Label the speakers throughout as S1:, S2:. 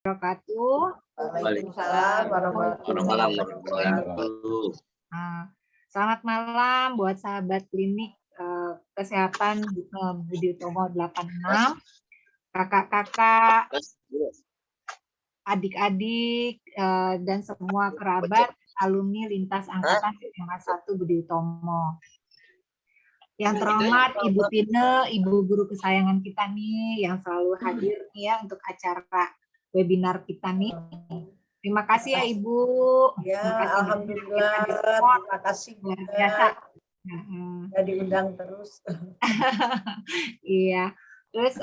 S1: wabarakatuh.
S2: Waalaikumsalam warahmatullahi wabarakatuh.
S1: Selamat malam buat sahabat klinik kesehatan Budi Utomo 86, kakak-kakak, adik-adik, dan semua kerabat alumni lintas angkatan SMA 1 Budi Utomo. Yang terhormat Ibu Tine, Ibu guru kesayangan kita nih, yang selalu hadir nih ya untuk acara webinar kita nih. Terima kasih ya Ibu.
S2: Ya,
S1: kasih
S2: alhamdulillah. Terima kasih
S1: luar biasa.
S2: Ya, diundang terus.
S1: Iya. Terus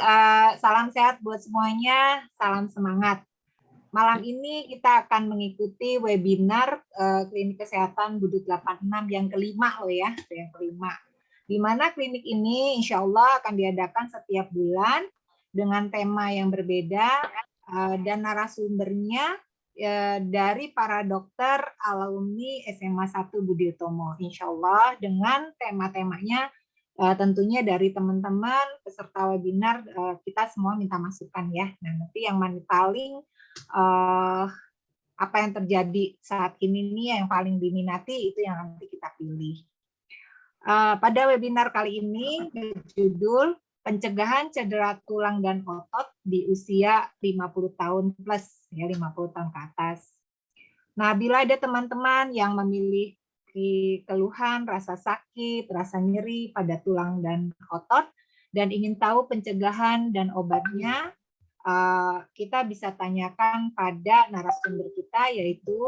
S1: salam sehat buat semuanya, salam semangat. Malam ini kita akan mengikuti webinar klinik kesehatan Budi 86 yang kelima loh ya, yang kelima. Di mana klinik ini insya Allah akan diadakan setiap bulan dengan tema yang berbeda dan narasumbernya dari para dokter alumni SMA 1 Budi Utomo. Insya Allah dengan tema-temanya tentunya dari teman-teman peserta webinar kita semua minta masukan ya. Nah nanti yang paling apa yang terjadi saat ini nih yang paling diminati itu yang nanti kita pilih. Pada webinar kali ini berjudul pencegahan cedera tulang dan otot di usia 50 tahun plus, ya 50 tahun ke atas. Nah, bila ada teman-teman yang memiliki keluhan, rasa sakit, rasa nyeri pada tulang dan otot, dan ingin tahu pencegahan dan obatnya, kita bisa tanyakan pada narasumber kita, yaitu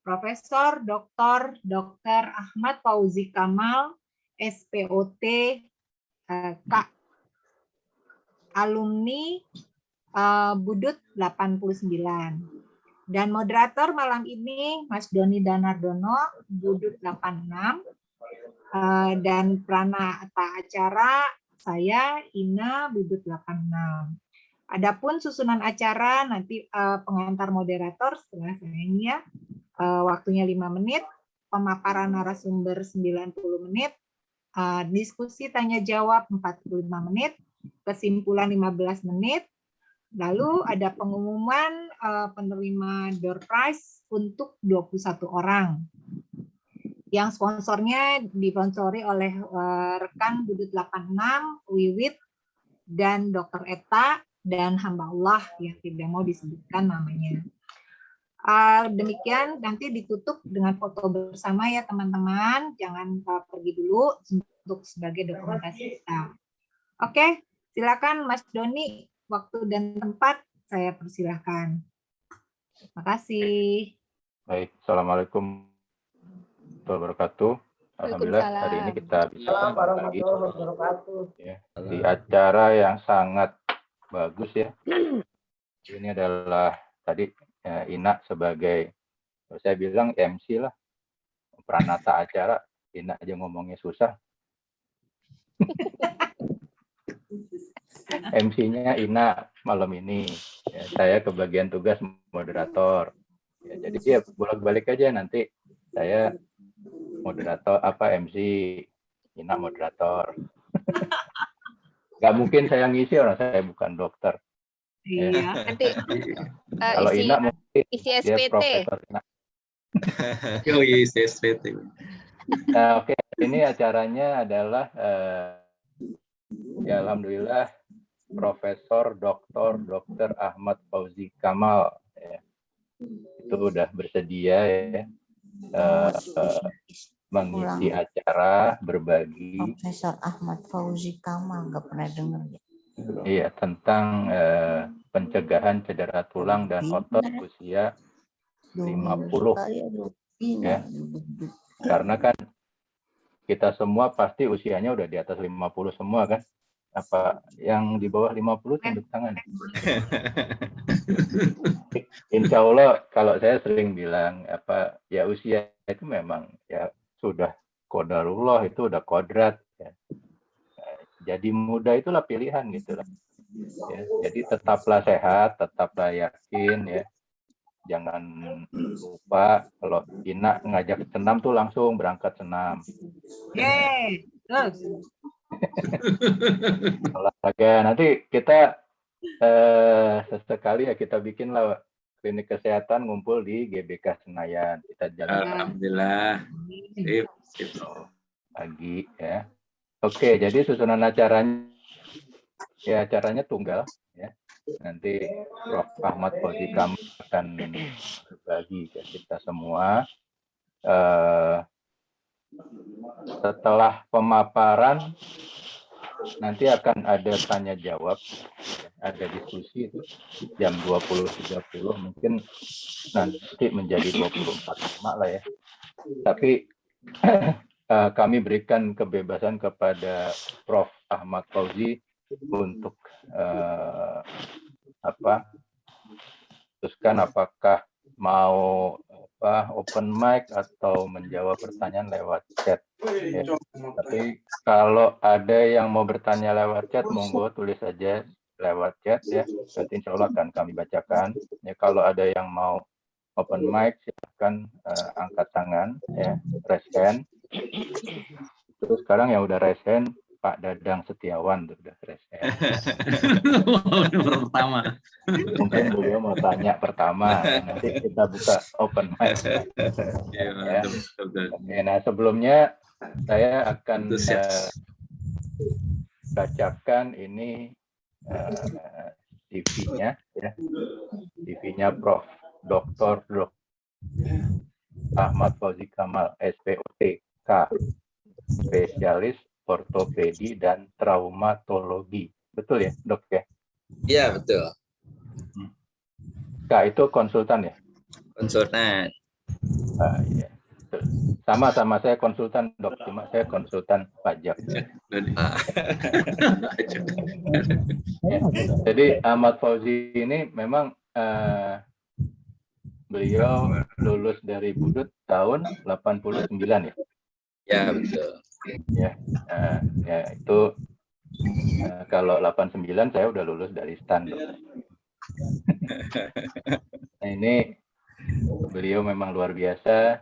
S1: Profesor Dr. Ahmad Fauzi Kamal, SPOT, alumni Budut 89. Dan moderator malam ini Mas Doni Danardono, Budut 86. Dan pranata acara saya Ina, Budut 86. Adapun susunan acara nanti pengantar moderator setelah saya ini ya. Waktunya 5 menit, pemaparan narasumber 90 menit, diskusi tanya jawab 45 menit, kesimpulan 15 menit, lalu ada pengumuman penerima door prize untuk 21 orang. Yang sponsornya disponsori oleh rekan Budut 86, Wiwit, dan Dr. Eta, dan hamba Allah yang tidak mau disebutkan namanya. Demikian, nanti ditutup dengan foto bersama ya teman-teman. Jangan pergi dulu untuk sebagai dokumentasi kita. Oke, silakan Mas Doni, waktu dan tempat saya persilahkan. Terima kasih.
S3: Baik, Assalamualaikum warahmatullahi wabarakatuh. Alhamdulillah hari ini kita bisa kembali ya, di acara yang sangat bagus ya. Ini adalah tadi Ina sebagai, saya bilang MC lah, pranata acara. Ina aja ngomongnya susah. MC-nya Ina malam ini. Ya, saya kebagian tugas moderator. Ya, jadi ya bolak-balik aja nanti saya moderator MC, Ina moderator. Gak mungkin saya ngisi orang saya bukan dokter.
S1: Iya.
S4: Nanti
S3: kalau Ina mungkin
S4: isi
S3: dia
S4: SPT.
S3: Profesor Ina.
S5: Isi SPT.
S3: Nah, oke. Ini acaranya adalah ya alhamdulillah Profesor Dr. Ahmad Fauzi Kamal ya. Itu udah bersedia ya mengisi acara berbagi.
S6: Profesor Ahmad Fauzi Kamal nggak pernah dengar ya.
S3: Iya, tentang pencegahan cedera tulang dan otot usia 50 ya. Karena kan kita semua pasti usianya udah di atas 50 semua kan. Apa yang di bawah 50 tunduk tangan. Insya Allah kalau saya sering bilang ya usia itu memang ya sudah qadarullah, itu udah kodrat ya. Jadi muda itulah pilihan gitu lah. Ya, jadi tetaplah sehat, tetaplah yakin ya. Jangan lupa kalau Ina ngajak senam tuh langsung berangkat senam.
S1: Yeay, terus.
S3: Olahraga nanti kita sesekali ya kita bikinlah klinik kesehatan ngumpul di GBK Senayan. Kita jalan
S5: Alhamdulillah. Sip, sip.
S3: pagi ya. Oke, jadi susunan acaranya ya acaranya tunggal ya. Nanti Prof. Ahmad Fauzi Kamal akan berbagi ke kita semua. Setelah pemaparan nanti akan ada tanya jawab, ada diskusi itu jam 20.30 mungkin nanti menjadi 24.5 lah ya. Tapi kami berikan kebebasan kepada Prof. Ahmad Fauzi untuk teruskan apakah mau open mic atau menjawab pertanyaan lewat chat. Ya. Tapi kalau ada yang mau bertanya lewat chat, monggo tulis saja lewat chat ya. Nanti insya Allah akan kami bacakan. Ya, kalau ada yang mau open mic, silahkan angkat tangan, ya, raise hand. Terus sekarang yang udah raise hand, Pak Dadang Setiawan sudah raise hand.
S5: Pertama.
S3: Mungkin beliau mau tanya pertama, nanti kita buka open mic. Ya. Oke, nah sebelumnya saya akan bacakan ini CV-nya, ya. CV-nya Prof. Dr. Ahmad Fauzi Kamal, SPOT, K, spesialis ortopedi dan traumatologi. Betul ya, Dok ya?
S5: Iya, betul.
S3: Kak, itu konsultan ya?
S5: Konsultan.
S3: Iya. Sama-sama saya konsultan, Dok. Cuma saya konsultan pajak. Ya. Jadi Ahmad Fauzi ini memang beliau lulus dari Budut tahun 89 ya?
S5: Ya, betul.
S3: Ya, ya itu kalau 89 saya udah lulus dari STAN. Nah, ini beliau memang luar biasa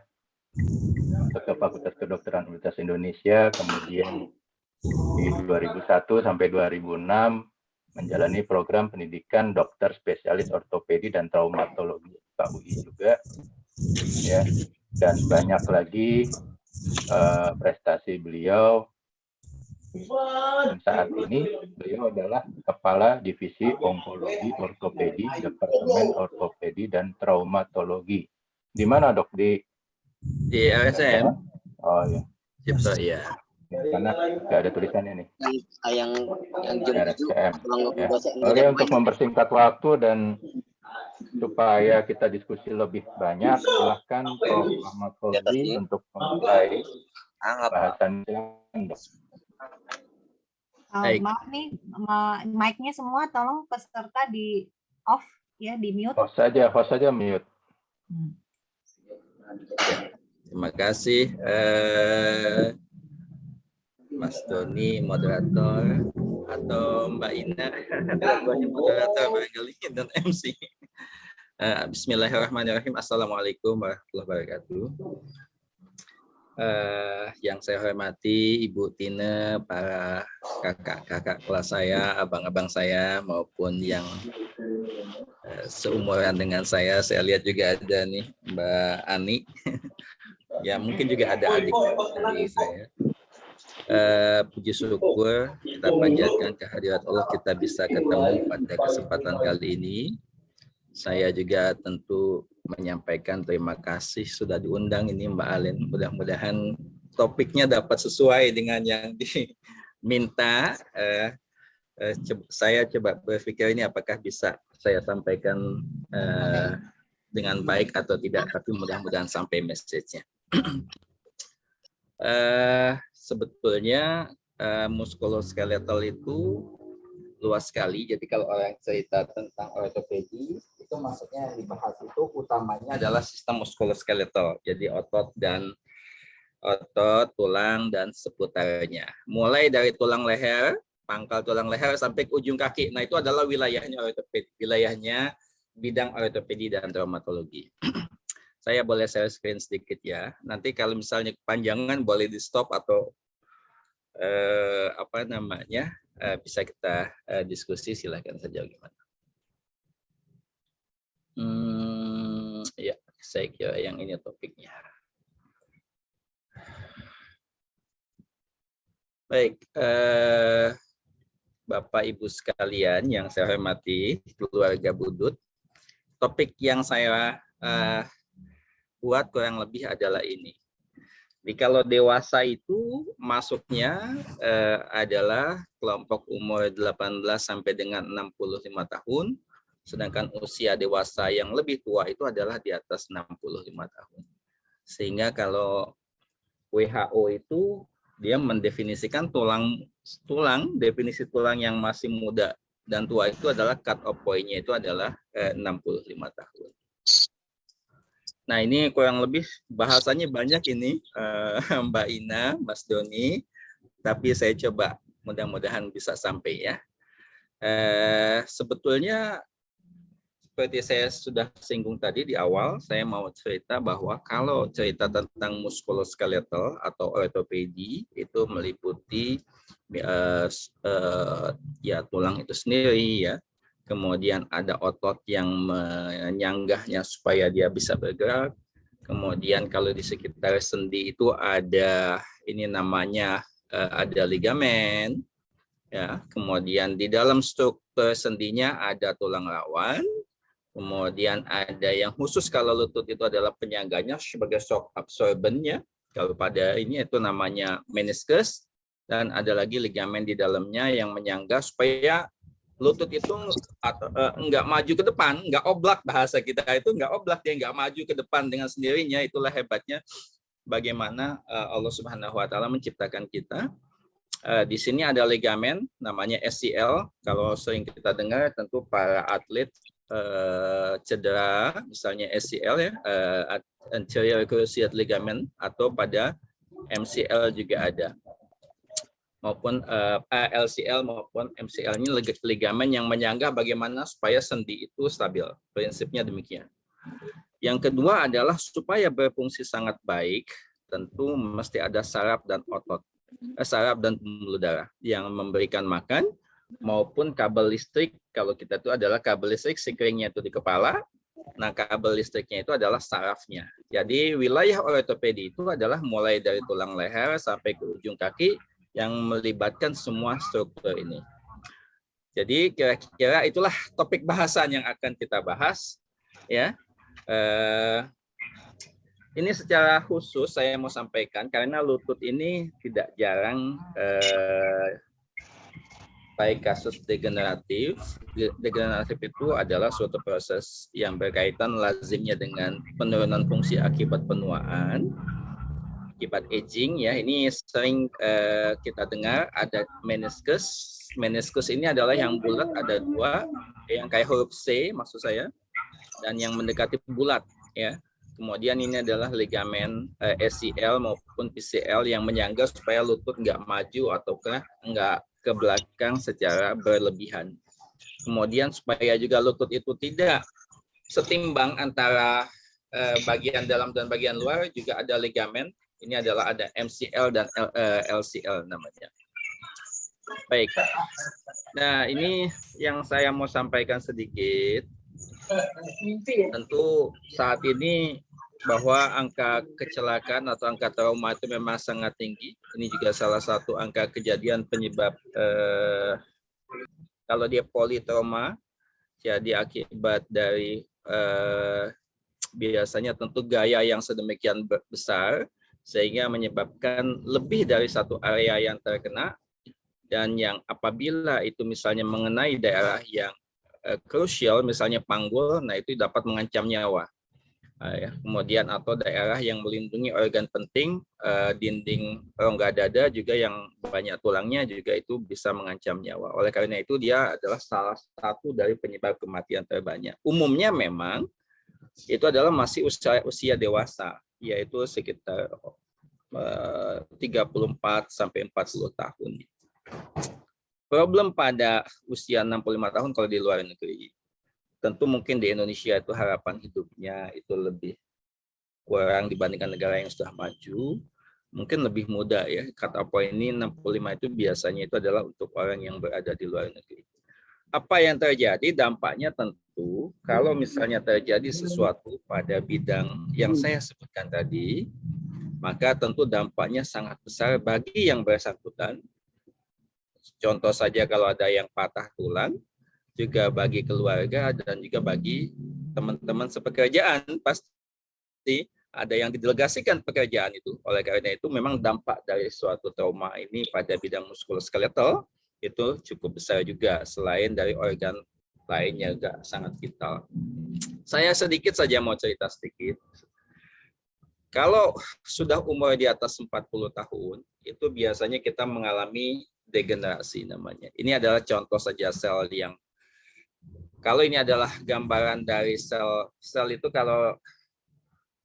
S3: ke Fakultas Kedokteran Universitas Indonesia, kemudian di 2001 sampai 2006 menjalani program pendidikan dokter spesialis ortopedi dan traumatologi PAUI juga, ya, dan banyak lagi prestasi beliau. Dan saat ini beliau adalah Kepala Divisi Onkologi Ortopedi, Departemen Ortopedi dan Traumatologi. Di mana, Dok? Di
S5: LSM.
S3: Oh ya.
S5: Cipto, ya.
S3: Karena nggak ada tulisannya nih.
S4: yang
S3: RSCM. Ya. Oke, untuk mempersingkat waktu dan supaya kita diskusi lebih banyak, silahkan Prof. Ahmad Fauzi untuk memulai bahasannya.
S1: Maaf nih, mic-nya semua tolong peserta di off ya, di mute.
S3: Host saja mute.
S5: Terima kasih Mas Doni, moderator, atau Mbak Ina, dua-duanya moderator barangkali dan MC. Bismillahirrahmanirrahim. Assalamualaikum warahmatullahi wabarakatuh. Yang saya hormati Ibu Tine, para kakak-kakak kelas saya, abang-abang saya, maupun yang seumuran dengan saya lihat juga ada nih Mbak Ani. Ya, mungkin juga ada adik dari saya. Puji syukur kita panjatkan kehadirat Allah, kita bisa ketemu pada kesempatan kali ini. Saya juga tentu menyampaikan terima kasih sudah diundang ini Mbak Alen. Mudah-mudahan topiknya dapat sesuai dengan yang diminta. Saya coba berpikir ini apakah bisa saya sampaikan dengan baik atau tidak, tapi mudah-mudahan sampai message-nya. Sebetulnya muskuloskeletal itu luas sekali. Jadi kalau orang cerita tentang ortopedi, itu maksudnya yang dibahas itu utamanya adalah sistem muskuloskeletal. Jadi otot, tulang, dan seputarnya. Mulai dari tulang leher, pangkal tulang leher sampai ke ujung kaki. Nah, itu adalah wilayahnya ortopedi, wilayahnya bidang ortopedi dan traumatologi. Saya boleh share screen sedikit ya. Nanti kalau misalnya kepanjangan boleh di stop atau bisa kita diskusi, silakan saja gimana. Ya, saya kira yang ini topiknya. Baik, Bapak Ibu sekalian yang saya hormati, keluarga Budut, topik yang saya buat kurang lebih adalah ini. Jadi kalau dewasa itu masuknya adalah kelompok umur 18 sampai dengan 65 tahun, sedangkan usia dewasa yang lebih tua itu adalah di atas 65 tahun. Sehingga kalau WHO itu dia mendefinisikan definisi tulang yang masih muda dan tua itu adalah cut off point-nya itu adalah 65 tahun. Nah, ini kurang lebih bahasanya banyak ini, Mbak Ina, Mas Doni, tapi saya coba mudah-mudahan bisa sampai ya. Sebetulnya seperti saya sudah singgung tadi di awal, saya mau cerita bahwa kalau cerita tentang muskuloskeletal atau ortopedi itu meliputi ya tulang itu sendiri ya, kemudian ada otot yang menyanggahnya supaya dia bisa bergerak, kemudian kalau di sekitar sendi itu ada ini namanya ada ligamen, ya, kemudian di dalam struktur sendinya ada tulang rawan. Kemudian ada yang khusus kalau lutut itu adalah penyangganya sebagai shock absorbennya. Kalau pada ini itu namanya meniscus. Dan ada lagi ligamen di dalamnya yang menyangga supaya lutut itu enggak maju ke depan, enggak oblak, bahasa kita itu enggak oblak, dia enggak maju ke depan dengan sendirinya. Itulah hebatnya bagaimana Allah Subhanahu wa taala menciptakan kita. Di sini ada ligamen namanya SCL. Kalau sering kita dengar tentu para atlet cedera misalnya SCL ya, anterior cruciate ligament, atau pada MCL juga ada, maupun LCL maupun MCL. Ini ligamen yang menyangga bagaimana supaya sendi itu stabil. Prinsipnya demikian. Yang kedua adalah supaya berfungsi sangat baik tentu mesti ada saraf dan otot, saraf dan pembuluh darah yang memberikan makan, maupun kabel listrik. Kalau kita itu adalah kabel listrik, sekringnya itu di kepala, nah kabel listriknya itu adalah sarafnya. Jadi wilayah ortopedi itu adalah mulai dari tulang leher sampai ke ujung kaki yang melibatkan semua struktur ini. Jadi kira-kira itulah topik bahasan yang akan kita bahas ya. Ini secara khusus saya mau sampaikan karena lutut ini tidak jarang baik kasus degeneratif. Degeneratif itu adalah suatu proses yang berkaitan lazimnya dengan penurunan fungsi akibat penuaan, akibat aging ya. Ini sering kita dengar ada meniscus. Meniscus ini adalah yang bulat, ada dua, yang kayak huruf C maksud saya, dan yang mendekati bulat ya. Kemudian ini adalah ligamen SCL maupun PCL yang menyangga supaya lutut nggak maju ataukah nggak ke belakang secara berlebihan. Kemudian supaya juga lutut itu tidak setimbang antara bagian dalam dan bagian luar, juga ada ligamen. Ini adalah ada MCL dan LCL namanya. Baik. Nah, ini yang saya mau sampaikan sedikit. Tentu saat ini bahwa angka kecelakaan atau angka trauma itu memang sangat tinggi. Ini juga salah satu angka kejadian penyebab kalau dia politrauma, jadi akibat dari biasanya tentu gaya yang sedemikian besar sehingga menyebabkan lebih dari satu area yang terkena, dan yang apabila itu misalnya mengenai daerah yang krusial, misalnya panggul, nah itu dapat mengancam nyawa. Ya, kemudian atau daerah yang melindungi organ penting, dinding rongga dada juga yang banyak tulangnya juga itu bisa mengancam nyawa. Oleh karena itu dia adalah salah satu dari penyebab kematian terbanyak. Umumnya memang itu adalah masih usia dewasa, yaitu sekitar 34 sampai 40 tahun. Problem pada usia 65 tahun kalau di luar negeri. Tentu mungkin di Indonesia itu harapan hidupnya itu lebih kurang dibandingkan negara yang sudah maju. mungkin lebih muda ya. Kata poin ini 65 itu biasanya itu adalah untuk orang yang berada di luar negeri. Apa yang terjadi dampaknya tentu kalau misalnya terjadi sesuatu pada bidang yang saya sebutkan tadi, maka tentu dampaknya sangat besar bagi yang bersangkutan. Contoh saja kalau ada yang patah tulang, juga bagi keluarga dan juga bagi teman-teman sepekerjaan, pasti ada yang didelegasikan pekerjaan itu. Oleh karena itu memang dampak dari suatu trauma ini pada bidang muskuloskeletal itu cukup besar juga, selain dari organ lainnya juga sangat vital. Saya sedikit saja mau cerita sedikit. Kalau sudah umur di atas 40 tahun, itu biasanya kita mengalami degenerasi namanya. Ini adalah contoh saja sel yang, kalau ini adalah gambaran dari sel itu, kalau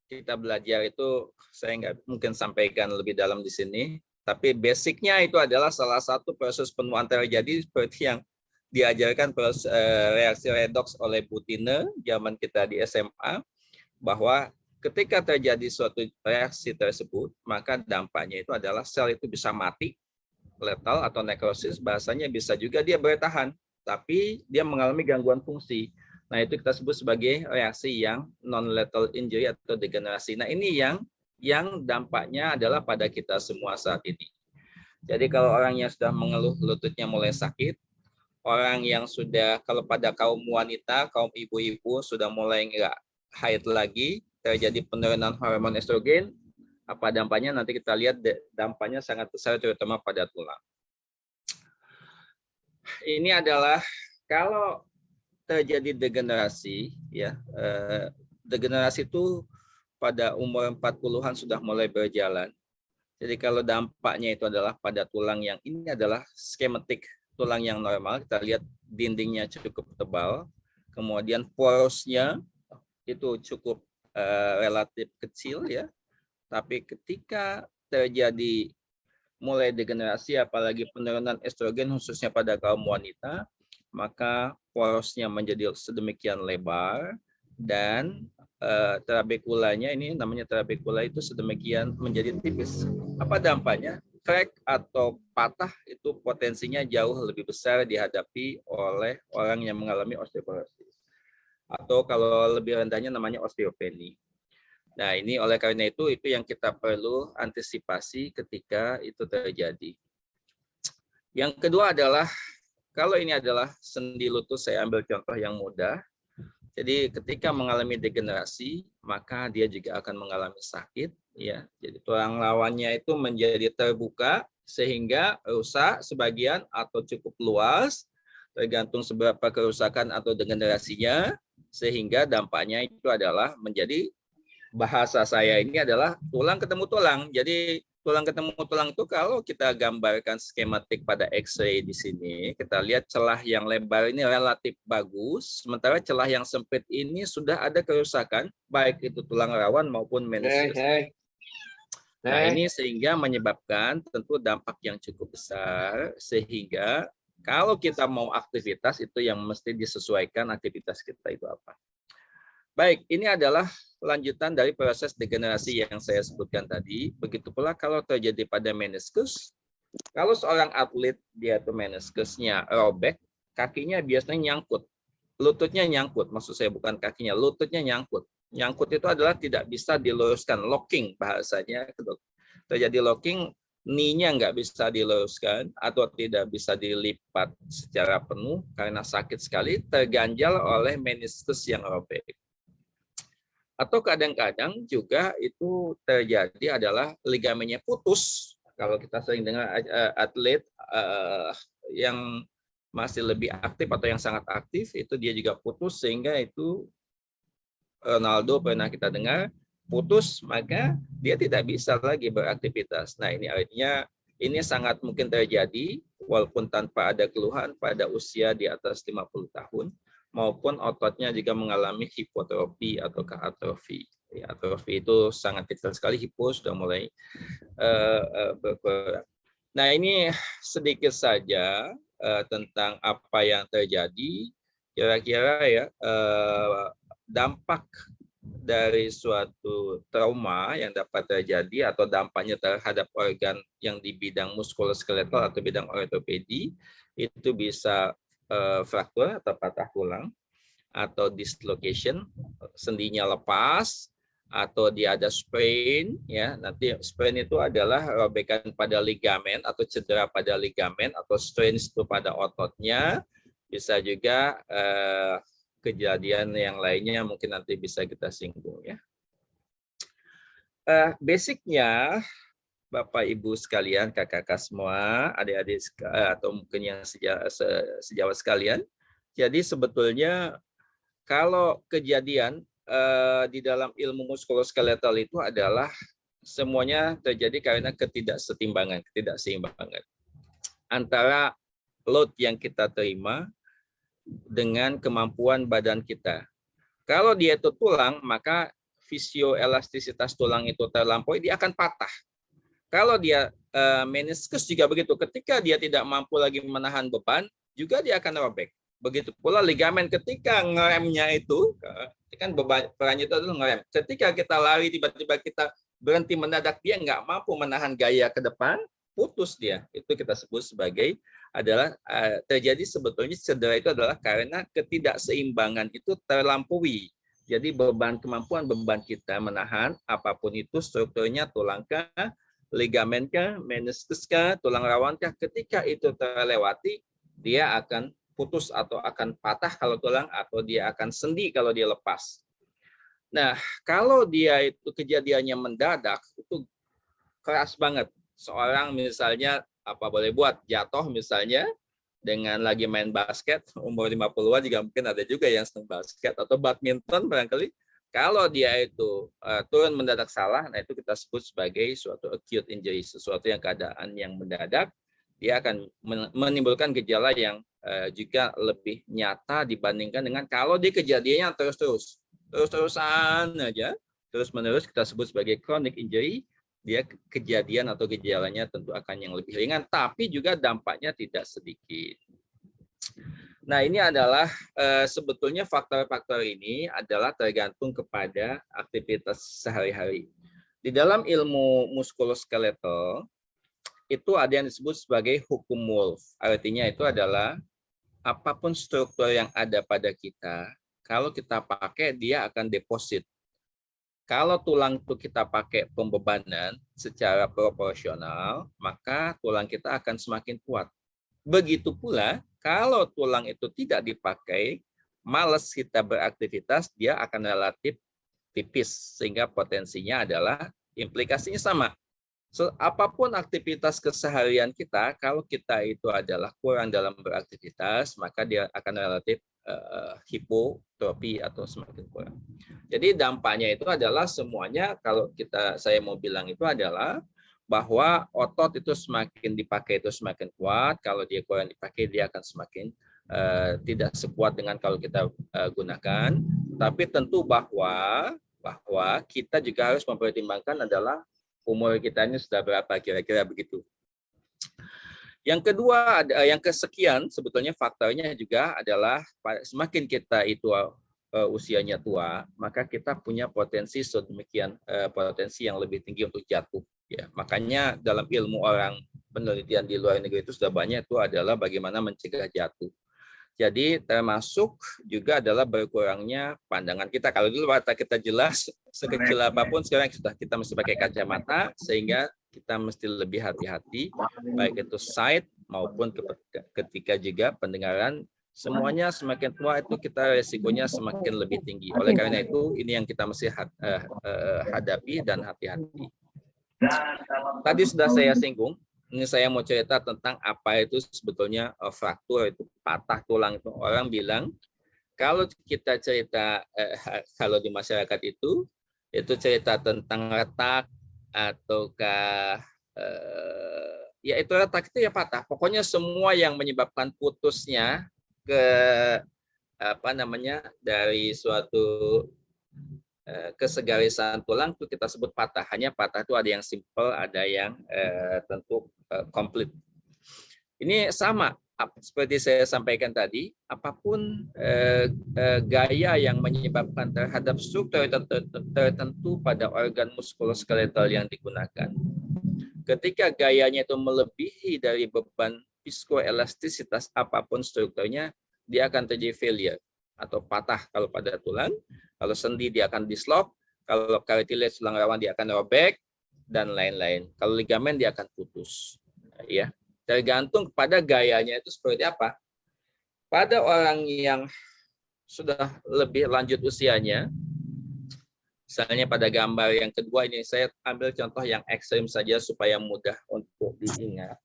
S5: kita belajar itu saya nggak mungkin sampaikan lebih dalam di sini, tapi basicnya itu adalah salah satu proses penuaan terjadi seperti yang diajarkan reaksi redoks oleh Butiner zaman kita di SMA, bahwa ketika terjadi suatu reaksi tersebut, maka dampaknya itu adalah sel itu bisa mati, letal atau nekrosis, bahasanya bisa juga dia bertahan, tapi dia mengalami gangguan fungsi. Nah, itu kita sebut sebagai reaksi yang non-lethal injury atau degenerasi. Nah, ini yang dampaknya adalah pada kita semua saat ini. Jadi kalau orang yang sudah mengeluh lututnya mulai sakit, orang yang sudah, kalau pada kaum wanita, kaum ibu-ibu sudah mulai nggak haid lagi, terjadi penurunan hormon estrogen, apa dampaknya? Nanti kita lihat dampaknya sangat besar, terutama pada tulang. Ini adalah kalau terjadi degenerasi, ya, degenerasi itu pada umur 40-an sudah mulai berjalan. Jadi kalau dampaknya itu adalah pada tulang yang ini adalah skematik tulang yang normal, kita lihat dindingnya cukup tebal, kemudian porosnya itu cukup relatif kecil ya. Tapi ketika terjadi mulai degenerasi, apalagi penurunan estrogen khususnya pada kaum wanita, maka porosnya menjadi sedemikian lebar dan trabekulanya, ini namanya trabekula, itu sedemikian menjadi tipis. Apa dampaknya? Crack atau patah itu potensinya jauh lebih besar dihadapi oleh orang yang mengalami osteoporosis. Atau kalau lebih rendahnya namanya osteopenia. Nah, ini oleh karena itu yang kita perlu antisipasi ketika itu terjadi. Yang kedua adalah, kalau ini adalah sendi lutut, saya ambil contoh yang mudah. Jadi ketika mengalami degenerasi, maka dia juga akan mengalami sakit, ya. Jadi tulang lawannya itu menjadi terbuka sehingga rusak sebagian atau cukup luas, tergantung seberapa kerusakan atau degenerasinya, sehingga dampaknya itu adalah menjadi, bahasa saya ini adalah tulang ketemu tulang. Jadi tulang ketemu tulang itu kalau kita gambarkan skematik pada X-ray di sini, kita lihat celah yang lebar ini relatif bagus, sementara celah yang sempit ini sudah ada kerusakan, baik itu tulang rawan maupun meniskus. Nah, ini sehingga menyebabkan tentu dampak yang cukup besar, sehingga kalau kita mau aktivitas itu yang mesti disesuaikan aktivitas kita itu apa. Baik, ini adalah lanjutan dari proses degenerasi yang saya sebutkan tadi. Begitu pula kalau terjadi pada meniskus, kalau seorang atlet dia itu meniskusnya robek, kakinya biasanya nyangkut, lututnya nyangkut, maksud saya bukan kakinya, lututnya nyangkut. Nyangkut itu adalah tidak bisa diluruskan, locking bahasanya. Terjadi locking, knee-nya nggak bisa diluruskan atau tidak bisa dilipat secara penuh karena sakit sekali, terganjal oleh meniskus yang robek. Atau kadang-kadang juga itu terjadi adalah ligamennya putus. Kalau kita sering dengar atlet yang masih lebih aktif atau yang sangat aktif, itu dia juga putus, sehingga itu Ronaldo pernah kita dengar putus, maka dia tidak bisa lagi beraktivitas. Nah, ini artinya ini sangat mungkin terjadi walaupun tanpa ada keluhan pada usia di atas 50 tahun. Maupun ototnya juga mengalami hipotrofi atau atrofi. Atrofi itu sangat kecil sekali, hipo sudah mulai berkurang. Nah, ini sedikit saja tentang apa yang terjadi. Kira-kira ya dampak dari suatu trauma yang dapat terjadi atau dampaknya terhadap organ yang di bidang muskuloskeletal atau bidang ortopedi, itu bisa fraktur atau patah tulang, atau dislocation, sendinya lepas, atau dia ada sprain, ya. Nanti sprain itu adalah robekan pada ligamen atau cedera pada ligamen, atau strain itu pada ototnya. Bisa juga kejadian yang lainnya mungkin nanti bisa kita singgung, ya. Basicnya, Bapak Ibu sekalian, kakak-kakak semua, adik-adik atau mungkin yang sejawat sekalian, jadi sebetulnya kalau kejadian di dalam ilmu muskuloskeletal itu adalah semuanya terjadi karena ketidakseimbangan antara load yang kita terima dengan kemampuan badan kita. Kalau dia itu tulang, maka fisioelastisitas tulang itu terlampaui, dia akan patah. Kalau dia meniskus juga begitu, ketika dia tidak mampu lagi menahan beban, juga dia akan robek. Begitu pula ligamen, ketika ngeremnya itu, kan perannya itu adalah ngerem. Ketika kita lari, tiba-tiba kita berhenti mendadak, dia nggak mampu menahan gaya ke depan, putus dia. Itu kita sebut sebagai adalah terjadi sebetulnya cedera itu adalah karena ketidakseimbangan itu terlampaui. Jadi kemampuan beban kita menahan apapun itu, strukturnya tulangkah, ligamenkah, meniskускah, tulang rawankah, ketika itu terlewati, dia akan putus atau akan patah kalau tulang, atau dia akan sendi kalau dia lepas. Nah, kalau dia itu kejadiannya mendadak, itu keras banget. Seorang misalnya boleh buat jatuh misalnya dengan lagi main basket, umur 50-an juga mungkin ada juga yang senang basket atau badminton barangkali. Kalau dia itu turun mendadak salah, nah itu kita sebut sebagai suatu acute injury, sesuatu yang keadaan yang mendadak, dia akan menimbulkan gejala yang juga lebih nyata dibandingkan dengan kalau dia kejadiannya terus-terusan aja, terus-menerus, kita sebut sebagai chronic injury. Dia kejadian atau gejalanya tentu akan yang lebih ringan, tapi juga dampaknya tidak sedikit. Nah, ini adalah sebetulnya faktor-faktor ini adalah tergantung kepada aktivitas sehari-hari. Di dalam ilmu muskuloskeletal itu ada yang disebut sebagai hukum Wolff. Artinya itu adalah apapun struktur yang ada pada kita, kalau kita pakai dia akan deposit. Kalau tulang itu kita pakai pembebanan secara proporsional, maka tulang kita akan semakin kuat. Begitu pula, kalau tulang itu tidak dipakai, malas kita beraktivitas, dia akan relatif tipis, sehingga potensinya adalah implikasinya sama. So, apapun aktivitas keseharian kita, kalau kita itu adalah kurang dalam beraktivitas, maka dia akan relatif hipotrofi atau semakin kurang. Jadi dampaknya itu adalah semuanya, kalau saya mau bilang itu adalah bahwa otot itu semakin dipakai itu semakin kuat, kalau dia kurang dipakai dia akan semakin tidak sekuat dengan kalau kita gunakan. Tapi tentu bahwa kita juga harus mempertimbangkan adalah umur kita ini sudah berapa, kira-kira begitu. Yang kedua, yang kesekian sebetulnya faktornya juga adalah semakin kita itu usianya tua, maka kita punya potensi sedemikian potensi yang lebih tinggi untuk jatuh. Ya, makanya dalam ilmu orang penelitian di luar negeri itu sudah banyak itu adalah bagaimana mencegah jatuh. Jadi termasuk juga adalah berkurangnya pandangan kita. Kalau dulu mata kita jelas, sekecil apapun, sekarang kita mesti pakai kacamata, sehingga kita mesti lebih hati-hati, baik itu sight maupun ketika juga pendengaran. Semuanya semakin tua itu kita resikonya semakin lebih tinggi. Oleh karena itu, ini yang kita mesti hadapi dan hati-hati. Tadi sudah saya singgung. Ini saya mau cerita tentang apa itu sebetulnya fraktur, itu patah tulang. Itu orang bilang kalau kita cerita kalau di masyarakat itu cerita tentang retak ataukah ya itu retak itu ya patah. Pokoknya semua yang menyebabkan putusnya ke dari suatu kesegarisan tulang itu kita sebut patah. Hanya patah itu ada yang simple, ada yang tentu komplit. Ini sama seperti saya sampaikan tadi, apapun gaya yang menyebabkan terhadap struktur tertentu pada organ muskuloskeletal yang digunakan. Ketika gayanya itu melebihi dari beban viskoelastisitas apapun strukturnya, dia akan terjadi failure atau patah kalau pada tulang. Kalau sendi dia akan dislok, kalau cartilage tulang rawan dia akan robek, dan lain-lain. Kalau ligamen dia akan putus. Ya. Tergantung kepada gayanya itu seperti apa. Pada orang yang sudah lebih lanjut usianya, misalnya pada gambar yang kedua ini, saya ambil contoh yang ekstrim saja supaya mudah untuk diingat.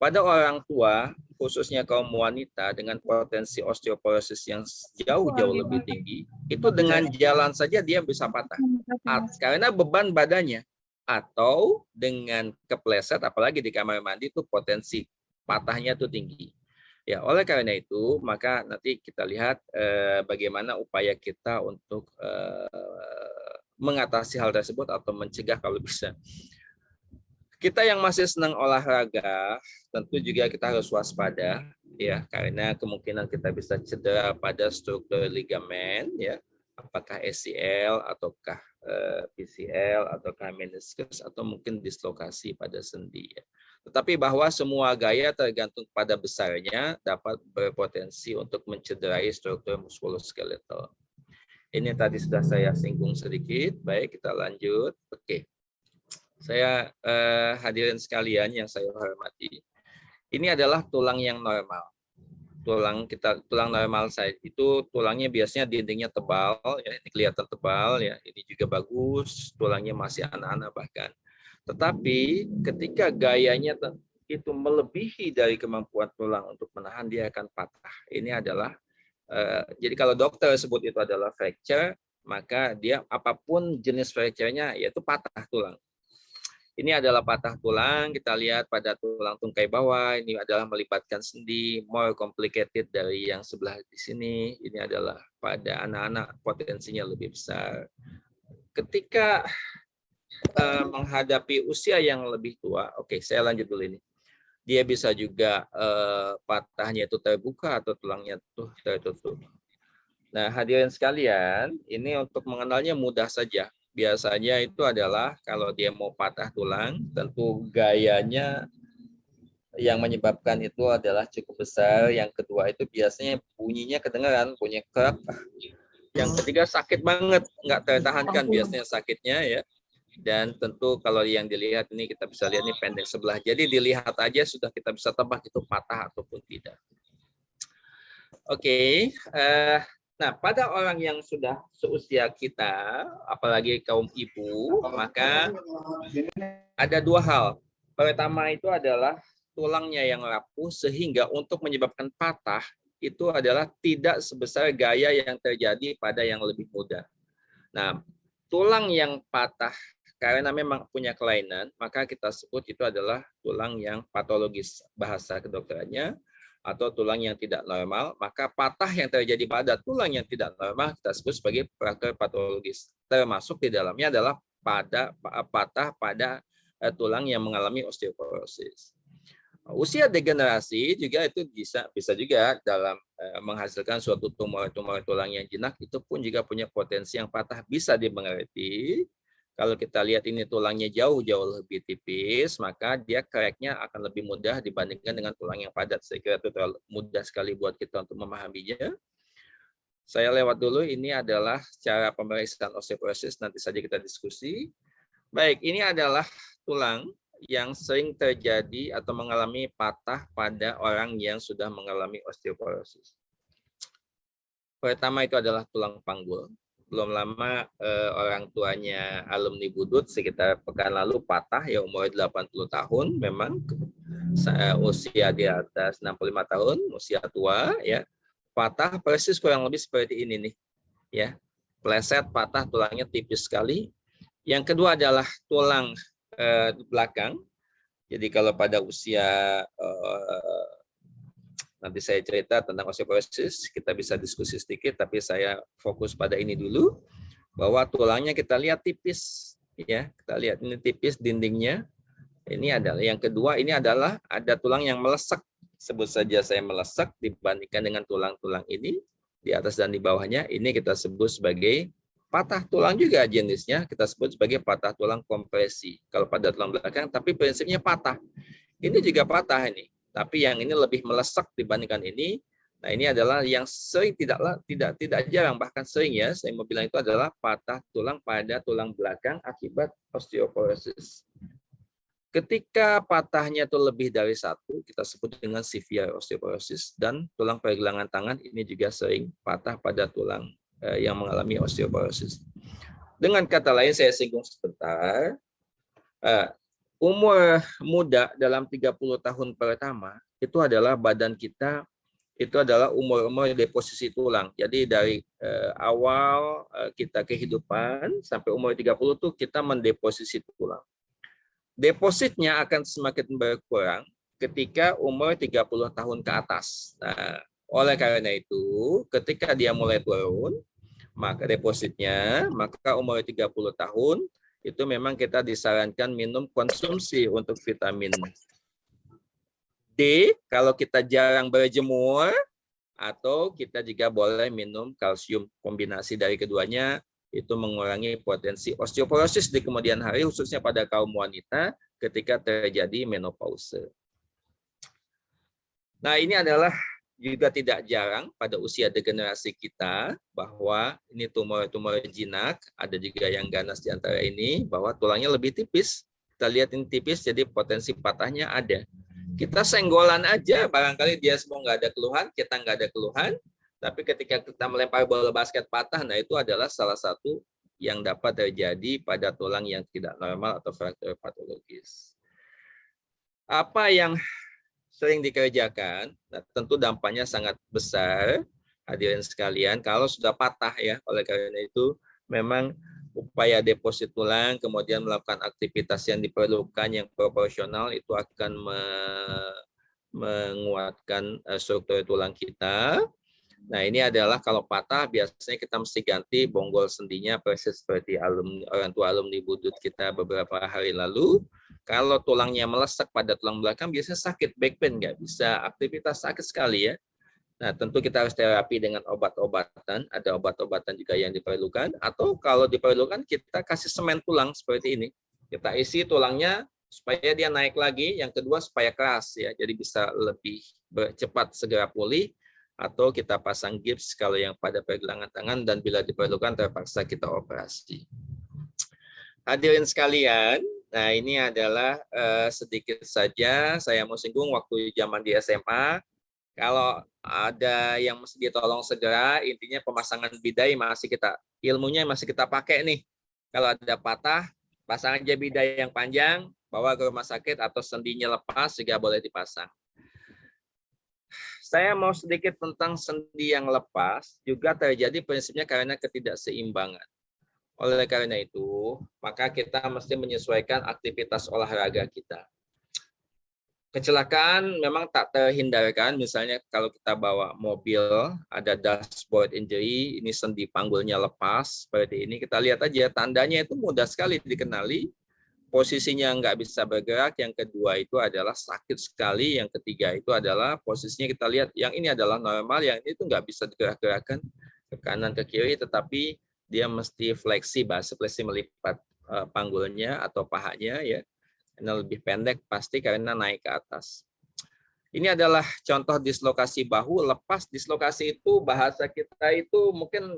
S5: Pada orang tua, khususnya kaum wanita dengan potensi osteoporosis yang jauh-jauh lebih tinggi, itu dengan jalan saja dia bisa patah. Karena beban badannya. Atau dengan kepleset, apalagi di kamar mandi itu potensi patahnya itu tinggi. Ya, oleh karena itu, maka nanti kita lihat bagaimana upaya kita untuk mengatasi hal tersebut atau mencegah kalau bisa. Kita yang masih senang olahraga, tentu juga kita harus waspada, ya, karena kemungkinan kita bisa cedera pada struktur ligamen, ya, apakah ACL ataukah PCL ataukah meniscus atau mungkin dislokasi pada sendi. Ya. Tetapi bahwa semua gaya tergantung pada besarnya dapat berpotensi untuk mencederai struktur muskuloskeletal. Ini tadi sudah saya singgung sedikit. Baik, kita lanjut. Oke. Saya hadirin sekalian yang saya hormati. Ini adalah tulang yang normal. Tulang normal saya itu tulangnya biasanya dindingnya tebal, ya, ini kelihatan tebal, ya, ini juga bagus, tulangnya masih anak-anak bahkan. Tetapi ketika gayanya itu melebihi dari kemampuan tulang untuk menahan, dia akan patah. Ini adalah jadi kalau dokter sebut itu adalah fracture, maka dia apapun jenis fracture-nya yaitu patah tulang. Ini adalah patah tulang, kita lihat pada tulang tungkai bawah, ini adalah melibatkan sendi, more complicated dari yang sebelah di sini, ini adalah pada anak-anak potensinya lebih besar. Ketika menghadapi usia yang lebih tua, oke, saya lanjut dulu ini. Dia bisa juga patahnya itu terbuka atau tulangnya itu tertutup. Nah, hadirin sekalian, ini untuk mengenalnya mudah saja. Biasanya itu adalah kalau dia mau patah tulang, tentu gayanya yang menyebabkan itu adalah cukup besar. Yang kedua itu biasanya bunyinya kedengaran, bunyi krek. Yang ketiga sakit banget, nggak tertahankan biasanya sakitnya, ya. Dan tentu kalau yang dilihat ini kita bisa lihat ini pendek sebelah. Jadi dilihat aja sudah kita bisa tebak itu patah ataupun tidak. Oke. Nah, pada orang yang sudah seusia kita, apalagi kaum ibu, maka ada dua hal. Pertama itu adalah tulangnya yang rapuh sehingga untuk menyebabkan patah itu adalah tidak sebesar gaya yang terjadi pada yang lebih muda. Nah, tulang yang patah karena memang punya kelainan, maka kita sebut itu adalah tulang yang patologis, bahasa kedokterannya, atau tulang yang tidak normal. Maka patah yang terjadi pada tulang yang tidak normal kita sebut sebagai fraktur patologis. Termasuk di dalamnya adalah patah pada tulang yang mengalami osteoporosis. Usia degenerasi juga itu bisa juga dalam menghasilkan suatu tumor tulang yang jinak, itu pun juga punya potensi yang patah. Bisa dimengerti kalau kita lihat ini tulangnya jauh-jauh lebih tipis, maka dia crack-nya akan lebih mudah dibandingkan dengan tulang yang padat. Saya kira itu terlalu mudah sekali buat kita untuk memahaminya. Saya lewat dulu, ini adalah cara pemeriksaan osteoporosis, nanti saja kita diskusi. Baik, ini adalah tulang yang sering terjadi atau mengalami patah pada orang yang sudah mengalami osteoporosis. Pertama itu adalah tulang panggul. Belum lama orang tuanya alumni Budut sekitar pekan lalu patah, ya umur 80 tahun, memang usia di atas 65 tahun, usia tua, ya. Patah persis kurang lebih seperti ini nih, ya. Pleset, patah, tulangnya tipis sekali. Yang kedua adalah tulang belakang. Jadi kalau pada usia nanti saya cerita tentang osteoporosis, kita bisa diskusi sedikit, tapi saya fokus pada ini dulu, bahwa tulangnya kita lihat tipis, ya, kita lihat ini tipis dindingnya. Ini adalah yang kedua, ini adalah ada tulang yang melesek, sebut saja saya melesak dibandingkan dengan tulang-tulang ini di atas dan di bawahnya, ini kita sebut sebagai patah tulang juga jenisnya, kita sebut sebagai patah tulang kompresi. Kalau pada tulang belakang, tapi prinsipnya patah. Ini juga patah ini, tapi yang ini lebih melesak dibandingkan ini. Nah, ini adalah yang sering tidak jarang, bahkan sering ya, saya mau bilang itu adalah patah tulang pada tulang belakang akibat osteoporosis. Ketika patahnya itu lebih dari satu, kita sebut dengan severe osteoporosis, dan tulang pergelangan tangan ini juga sering patah pada tulang yang mengalami osteoporosis. Dengan kata lain, saya singgung sebentar, umur muda dalam 30 tahun pertama, itu adalah badan kita, itu adalah umur-umur deposisi tulang. Jadi dari awal kita kehidupan sampai umur 30 itu kita mendeposisi tulang. Depositnya akan semakin berkurang ketika umur 30 tahun ke atas. Nah, oleh karena itu, ketika dia mulai turun, maka depositnya, maka umur 30 tahun, itu memang kita disarankan minum konsumsi untuk vitamin D, kalau kita jarang berjemur, atau kita juga boleh minum kalsium. Kombinasi dari keduanya, itu mengurangi potensi osteoporosis di kemudian hari, khususnya pada kaum wanita ketika terjadi menopause. Nah, ini adalah juga tidak jarang pada usia degenerasi kita, bahwa ini tumor-tumor jinak, ada juga yang ganas di antara ini, bahwa tulangnya lebih tipis. Kita lihat ini tipis, jadi potensi patahnya ada. Kita senggolan aja, barangkali dia semua nggak ada keluhan, kita nggak ada keluhan, tapi ketika kita melempar bola basket patah, nah itu adalah salah satu yang dapat terjadi pada tulang yang tidak normal atau fraktur patologis. Apa yang sering dikerjakan, nah tentu dampaknya sangat besar, hadirin sekalian, kalau sudah patah ya. Oleh karena itu, memang upaya deposit tulang, kemudian melakukan aktivitas yang diperlukan yang proporsional, itu akan menguatkan struktur tulang kita. Nah, ini adalah kalau patah biasanya kita mesti ganti bonggol sendinya, persis seperti orang tua alumni Budut kita beberapa hari lalu. Kalau tulangnya melesak pada tulang belakang biasanya sakit, back pain, nggak bisa aktivitas, sakit sekali ya. Nah, tentu kita harus terapi dengan obat-obatan, ada obat-obatan juga yang diperlukan, atau kalau diperlukan kita kasih semen tulang seperti ini. Kita isi tulangnya supaya dia naik lagi, yang kedua supaya keras ya, jadi bisa lebih cepat segera pulih. Atau kita pasang gips kalau yang pada pergelangan tangan, dan bila diperlukan terpaksa kita operasi. Hadirin sekalian, nah ini adalah sedikit saja saya mau singgung waktu zaman di SMA. Kalau ada yang mesti ditolong segera, intinya pemasangan bidai ilmunya masih kita pakai nih. Kalau ada patah, pasang aja bidai yang panjang, bawa ke rumah sakit, atau sendinya lepas juga boleh dipasang. Saya mau sedikit tentang sendi yang lepas, juga terjadi prinsipnya karena ketidakseimbangan. Oleh karena itu, maka kita mesti menyesuaikan aktivitas olahraga kita. Kecelakaan memang tak terhindarkan, misalnya kalau kita bawa mobil, ada dashboard injury, ini sendi panggulnya lepas, seperti ini, kita lihat aja, tandanya itu mudah sekali dikenali. Posisinya nggak bisa bergerak, yang kedua itu adalah sakit sekali, yang ketiga itu adalah posisinya kita lihat, yang ini adalah normal, yang ini tuh nggak bisa digerak-gerakkan ke kanan ke kiri, tetapi dia mesti fleksi melipat panggulnya atau pahanya ya, karena lebih pendek pasti karena naik ke atas. Ini adalah contoh dislokasi bahu lepas. Dislokasi itu bahasa kita itu mungkin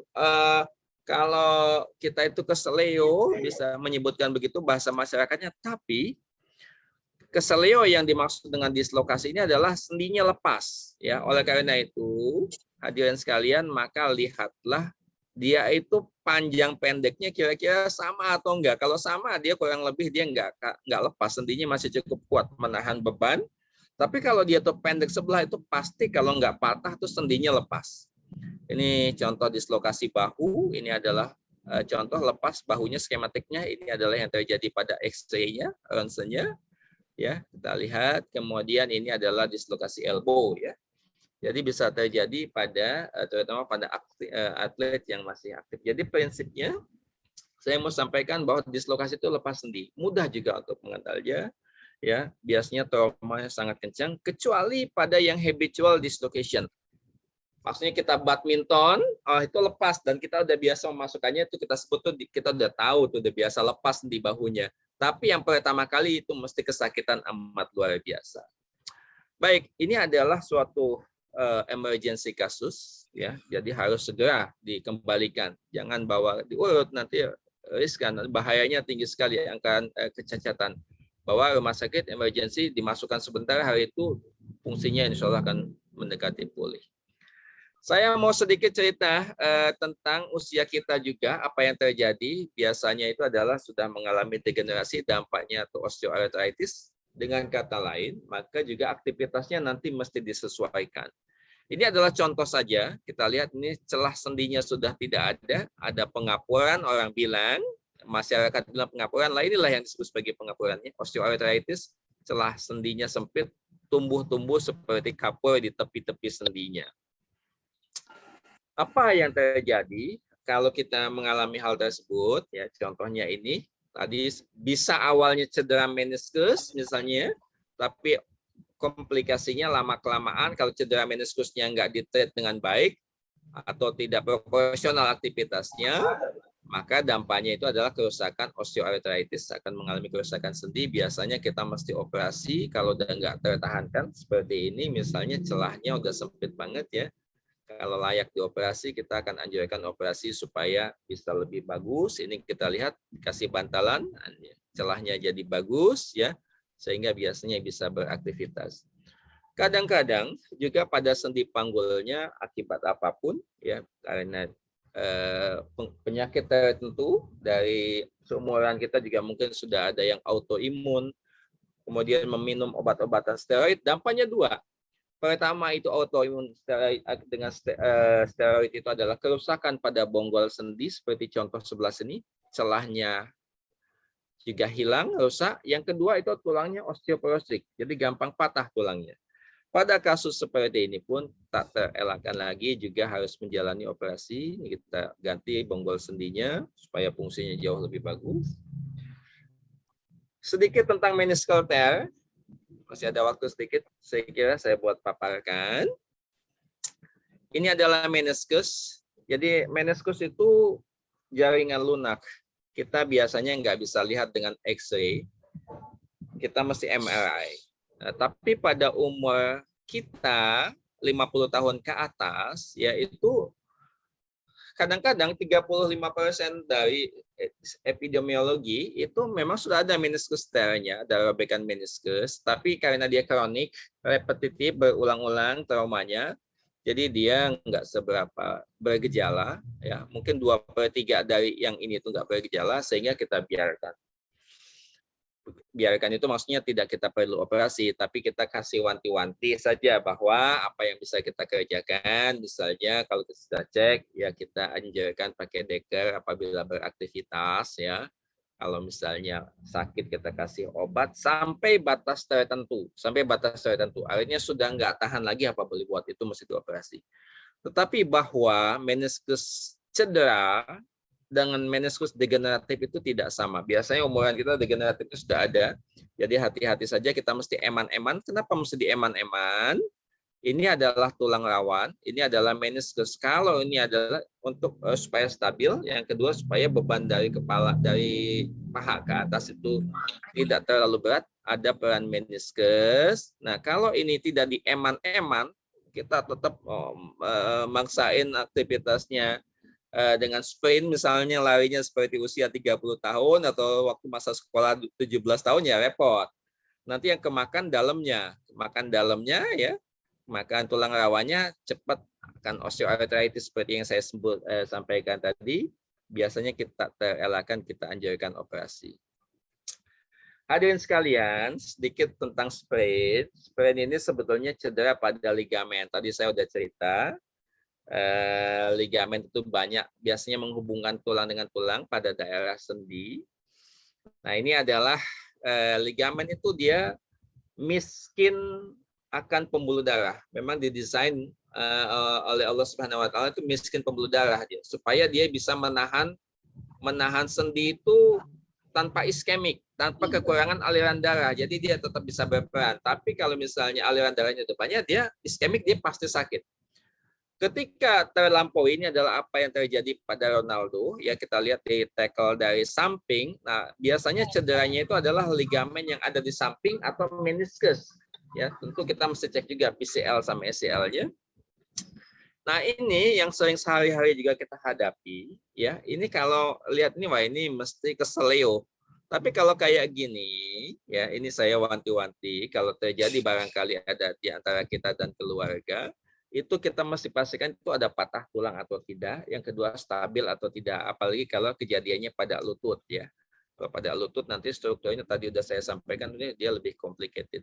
S5: kalau kita itu keseleo, bisa menyebutkan begitu bahasa masyarakatnya, tapi keseleo yang dimaksud dengan dislokasi ini adalah sendinya lepas. Ya, oleh karena itu, hadirin sekalian, maka lihatlah dia itu panjang pendeknya kira-kira sama atau enggak. Kalau sama, dia kurang lebih dia enggak lepas, sendinya masih cukup kuat menahan beban. Tapi kalau dia tuh pendek sebelah, itu pasti kalau enggak patah tuh sendinya lepas. Ini contoh dislokasi bahu, ini adalah contoh lepas bahunya, skematiknya ini adalah yang terjadi pada X-ray-nya, ronsennya. Ya, kita lihat. Kemudian ini adalah dislokasi elbow ya. Jadi bisa terjadi pada terutama pada atlet yang masih aktif. Jadi prinsipnya saya mau sampaikan bahwa dislokasi itu lepas sendi. Mudah juga untuk mengenalnya. ya biasanya traumanya sangat kencang, kecuali pada yang habitual dislocation. Maksudnya kita badminton, itu lepas dan kita udah biasa memasukkannya, itu kita sebut tuh kita udah tahu tuh udah biasa lepas di bahunya. Tapi yang pertama kali itu mesti kesakitan amat luar biasa. Baik, ini adalah suatu emergency kasus, ya. Jadi harus segera dikembalikan. Jangan bawa diurut, nanti riskan, bahayanya tinggi sekali angka kecacatan. Bahwa rumah sakit emergency dimasukkan sebentar, hari itu fungsinya insya Allah akan mendekati pulih. Saya mau sedikit cerita tentang usia kita juga, apa yang terjadi. Biasanya itu adalah sudah mengalami degenerasi, dampaknya atau osteoarthritis. Dengan kata lain, maka juga aktivitasnya nanti mesti disesuaikan. Ini adalah contoh saja. Kita lihat ini celah sendinya sudah tidak ada pengapuran, orang bilang, masyarakat bilang pengapuran, lah inilah yang disebut sebagai pengapurannya. Osteoarthritis, celah sendinya sempit, tumbuh-tumbuh seperti kapur di tepi-tepi sendinya. Apa yang terjadi kalau kita mengalami hal tersebut? Ya, contohnya ini tadi bisa awalnya cedera meniskus misalnya, tapi komplikasinya lama kelamaan kalau cedera meniskusnya nggak ditreat dengan baik atau tidak proporsional aktivitasnya, maka dampaknya itu adalah kerusakan osteoarthritis, akan mengalami kerusakan sendi. Biasanya kita mesti operasi kalau udah nggak tertahankan seperti ini, misalnya celahnya udah sempit banget ya. Kalau layak dioperasi, kita akan anjurkan operasi supaya bisa lebih bagus. Ini kita lihat dikasih bantalan, celahnya jadi bagus ya, sehingga biasanya bisa beraktivitas. Kadang-kadang juga pada sendi panggulnya akibat apapun ya, karena penyakit tertentu dari seumuran kita juga mungkin sudah ada yang autoimun, kemudian meminum obat-obatan steroid, dampaknya dua. Pertama itu autoimun steroid, dengan steroid itu adalah kerusakan pada bonggol sendi seperti contoh sebelah sini, celahnya juga hilang, rusak. Yang kedua itu tulangnya osteoporosik, jadi gampang patah tulangnya. Pada kasus seperti ini pun tak terelakkan lagi, juga harus menjalani operasi. Ini kita ganti bonggol sendinya supaya fungsinya jauh lebih bagus. Sedikit tentang meniscal tear. Masih ada waktu sedikit, saya kira saya buat paparkan. Ini adalah meniskus. Jadi meniskus itu jaringan lunak. Kita biasanya nggak bisa lihat dengan X-ray. Kita mesti MRI. Nah, tapi pada umur kita 50 tahun ke atas, yaitu kadang-kadang 35% dari epidemiologi itu memang sudah ada meniskus tearnya, ada robekan meniskus, tapi karena dia kronik, repetitif, berulang-ulang traumanya, jadi dia nggak seberapa bergejala, ya mungkin 2/3 dari yang ini itu nggak bergejala, sehingga kita biarkan. Biarkan itu maksudnya tidak kita perlu operasi, tapi kita kasih wanti-wanti saja bahwa apa yang bisa kita kerjakan, misalnya kalau kita sudah cek, ya kita anjurkan pakai deker apabila beraktivitas, ya. Kalau misalnya sakit kita kasih obat sampai batas tertentu, akhirnya sudah nggak tahan lagi apa boleh buat itu mesti dioperasi. Tetapi bahwa meniskus cedera dengan meniskus degeneratif itu tidak sama. Biasanya umuran kita degeneratif itu sudah ada. Jadi hati-hati saja, kita mesti eman-eman. Kenapa mesti dieman-eman? Ini adalah tulang rawan, ini adalah meniskus. Kalau ini adalah untuk supaya stabil, yang kedua supaya beban dari kepala, dari paha ke atas itu tidak terlalu berat, ada peran meniskus. Nah, kalau ini tidak dieman-eman, kita tetap maksain aktivitasnya dengan sprint, misalnya larinya seperti usia 30 tahun atau waktu masa sekolah 17 tahun, ya repot. Nanti yang kemakan dalamnya ya, makan tulang rawannya cepat akan osteoarthritis seperti yang saya sampaikan tadi. Biasanya kita terelakkan, kita anjurkan operasi. Hadirin sekalian, sedikit tentang sprain. Sprain ini sebetulnya cedera pada ligamen. Tadi saya udah cerita. Ligamen itu banyak biasanya menghubungkan tulang dengan tulang pada daerah sendi. Nah, ini adalah ligamen itu dia miskin akan pembuluh darah. Memang didesain oleh Allah Subhanahu wa taala itu miskin pembuluh darah dia, supaya dia bisa menahan sendi itu tanpa iskemik, tanpa kekurangan aliran darah. Jadi dia tetap bisa berperan. Tapi kalau misalnya aliran darahnya depannya, dia iskemik, dia pasti sakit. Ketika terlampaui, ini adalah apa yang terjadi pada Ronaldo. Ya, kita lihat di tackle dari samping. Nah, biasanya cederanya itu adalah ligamen yang ada di samping atau meniskus. Ya, tentu kita mesti cek juga PCL sama ACL-nya. Nah, ini yang sering sehari-hari juga kita hadapi. Ya, ini kalau lihat ini, wah ini mesti keseleo. Tapi kalau kayak gini, ya ini saya wanti-wanti. Kalau terjadi barangkali ada di antara kita dan keluarga, itu kita mesti pastikan itu ada patah tulang atau tidak. Yang kedua, stabil atau tidak. Apalagi kalau kejadiannya pada lutut, ya. Kalau pada lutut nanti strukturnya tadi udah saya sampaikan, dia lebih complicated.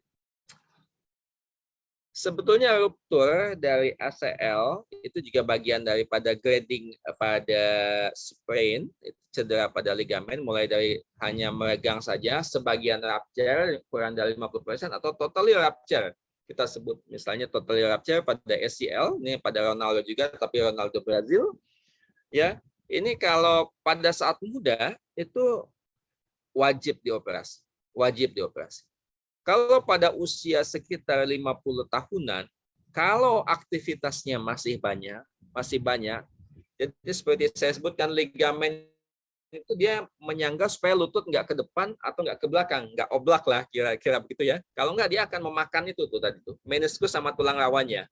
S5: Sebetulnya ruptur dari ACL itu juga bagian daripada grading pada sprain, cedera pada ligamen, mulai dari hanya meregang saja, sebagian rupture kurang dari 50%, atau totally rupture. Kita sebut misalnya totally rupture pada ACL, ini pada Ronaldo juga, tapi Ronaldo Brazil. Ya, ini kalau pada saat muda itu wajib dioperasi, wajib dioperasi. Kalau pada usia sekitar 50 tahunan, kalau aktivitasnya masih banyak, jadi seperti saya sebutkan, ligamen itu dia menyangga supaya lutut nggak ke depan atau nggak ke belakang, nggak oblak lah, kira-kira begitu ya. Kalau nggak, dia akan memakan itu tuh tadi tuh, meniskus sama tulang rawannya.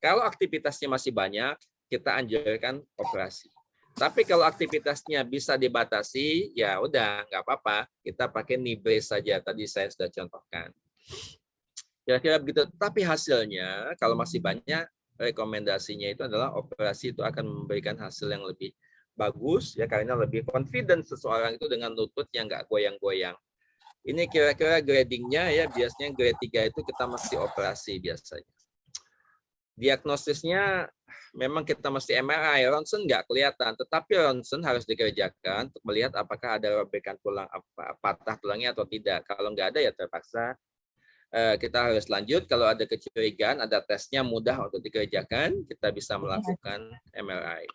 S5: Kalau aktivitasnya masih banyak, kita anjurkan operasi. Tapi kalau aktivitasnya bisa dibatasi, ya udah nggak apa-apa. Kita pakai knee brace saja. Tadi saya sudah contohkan. Kira-kira begitu. Tapi hasilnya kalau masih banyak, rekomendasinya itu adalah operasi itu akan memberikan hasil yang lebih bagus, ya karena lebih confident seseorang itu dengan lutut yang nggak goyang-goyang. Ini kira-kira gradingnya ya, biasanya grade 3 itu kita mesti operasi biasanya. Diagnosisnya memang kita mesti MRI, ronsen nggak kelihatan, tetapi ronsen harus dikerjakan untuk melihat apakah ada robekan tulang, patah tulangnya atau tidak. Kalau nggak ada ya terpaksa kita harus lanjut. Kalau ada kecurigaan, ada tesnya mudah untuk dikerjakan, kita bisa melakukan MRI.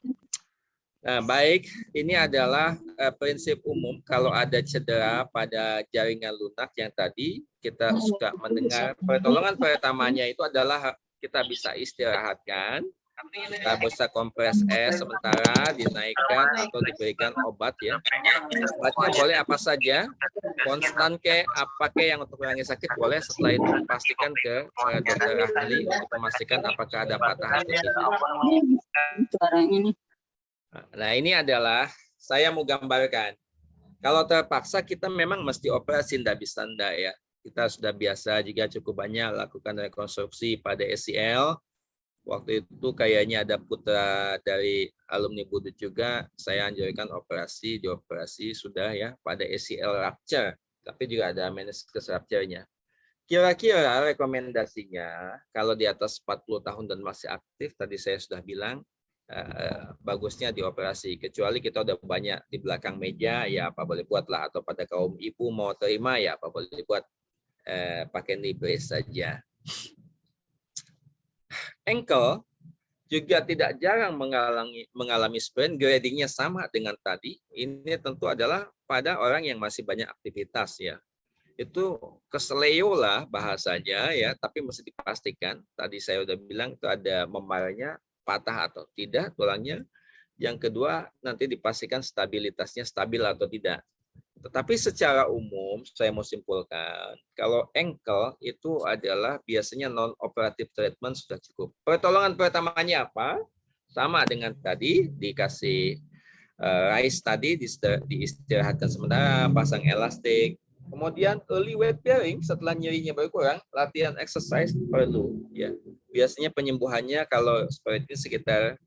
S5: Nah, baik, ini adalah prinsip umum kalau ada cedera pada jaringan lunak yang tadi kita suka mendengar. Pertolongan pertamanya itu adalah kita bisa istirahatkan, kita bisa kompres es sementara, dinaikkan atau diberikan obat ya. Obatnya boleh apa saja, konstan ke, apa ke yang untuk mengurangi sakit boleh. Setelah itu pastikan ke dokter ahli untuk memastikan apakah ada patah atau tidak. Nah, ini adalah saya mau gambarkan. Kalau terpaksa kita memang mesti operasi, tidak bisa enggak ya. Kita sudah biasa juga cukup banyak lakukan rekonstruksi pada ACL. Waktu itu kayaknya ada putra dari alumni Budut juga, saya anjurkan operasi, dioperasi sudah ya pada ACL rupture, tapi juga ada meniscus rupture-nya. Kira-kira rekomendasinya kalau di atas 40 tahun dan masih aktif, tadi saya sudah bilang, bagusnya dioperasi. Kecuali kita udah banyak di belakang meja, ya apa boleh buatlah. Atau pada kaum ibu mau terima, ya apa boleh buat, pakai knee brace saja. Ankle juga tidak jarang mengalami sprain, gradingnya sama dengan tadi. Ini tentu adalah pada orang yang masih banyak aktivitas ya. Itu keseleo lah bahasanya ya, tapi mesti dipastikan. Tadi saya udah bilang itu ada memarnya, patah atau tidak tulangnya. Yang kedua, nanti dipastikan stabilitasnya stabil atau tidak. Tetapi secara umum, saya mau simpulkan, kalau ankle itu adalah biasanya non-operative treatment sudah cukup. Pertolongan pertamanya apa? Sama dengan tadi, dikasih rise tadi, diistirahatkan sementara, pasang elastik. Kemudian early weight bearing, setelah nyerinya berkurang, latihan exercise perlu. Ya. Biasanya penyembuhannya kalau seperti ini sekitar,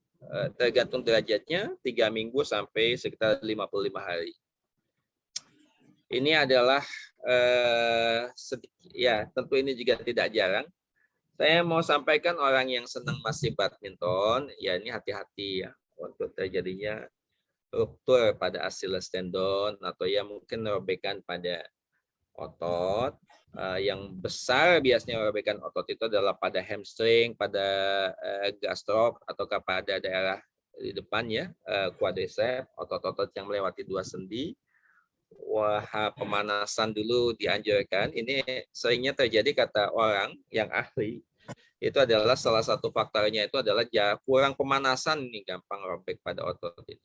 S5: tergantung derajatnya, 3 minggu sampai sekitar 55 hari. Ini adalah ya tentu ini juga tidak jarang. Saya mau sampaikan orang yang senang masih badminton, ya ini hati-hati ya untuk terjadinya ruptur pada Achilles tendon atau ya mungkin robekan pada otot. Yang besar biasanya robekan otot itu adalah pada hamstring, pada gastroc ataukah pada daerah di depan ya, quadriceps, otot-otot yang melewati 2 sendi. pemanasan dulu dianjurkan. Ini seringnya terjadi kata orang yang ahli, itu adalah salah satu faktornya itu adalah kurang pemanasan, ini gampang robek pada otot ini.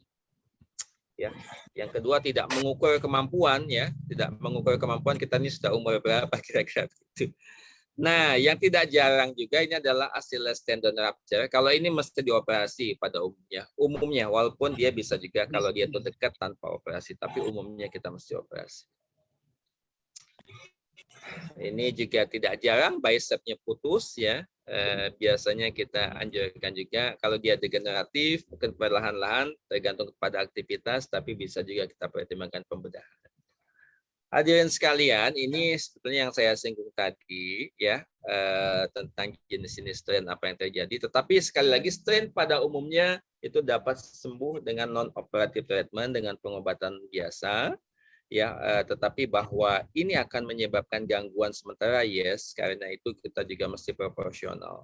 S5: Ya. Yang kedua, tidak mengukur kemampuan, ya, tidak mengukur kemampuan kita ini sudah umur berapa kira-kira itu. Nah, yang tidak jarang juga ini adalah Achilles tendon rupture. Kalau ini mesti dioperasi pada umumnya, walaupun dia bisa juga kalau dia itu dekat tanpa operasi, tapi umumnya kita mesti operasi. Ini juga tidak jarang bicepnya putus, ya. Biasanya kita anjurkan juga kalau dia degeneratif, mungkin perlahan-lahan tergantung kepada aktivitas, tapi bisa juga kita pertimbangkan pembedahan. Hadirin sekalian, ini sebetulnya yang saya singgung tadi, ya, tentang jenis-jenis strain apa yang terjadi. Tetapi sekali lagi strain pada umumnya itu dapat sembuh dengan non-operative treatment, dengan pengobatan biasa. Ya, tetapi bahwa ini akan menyebabkan gangguan sementara, yes, karena itu kita juga mesti proporsional.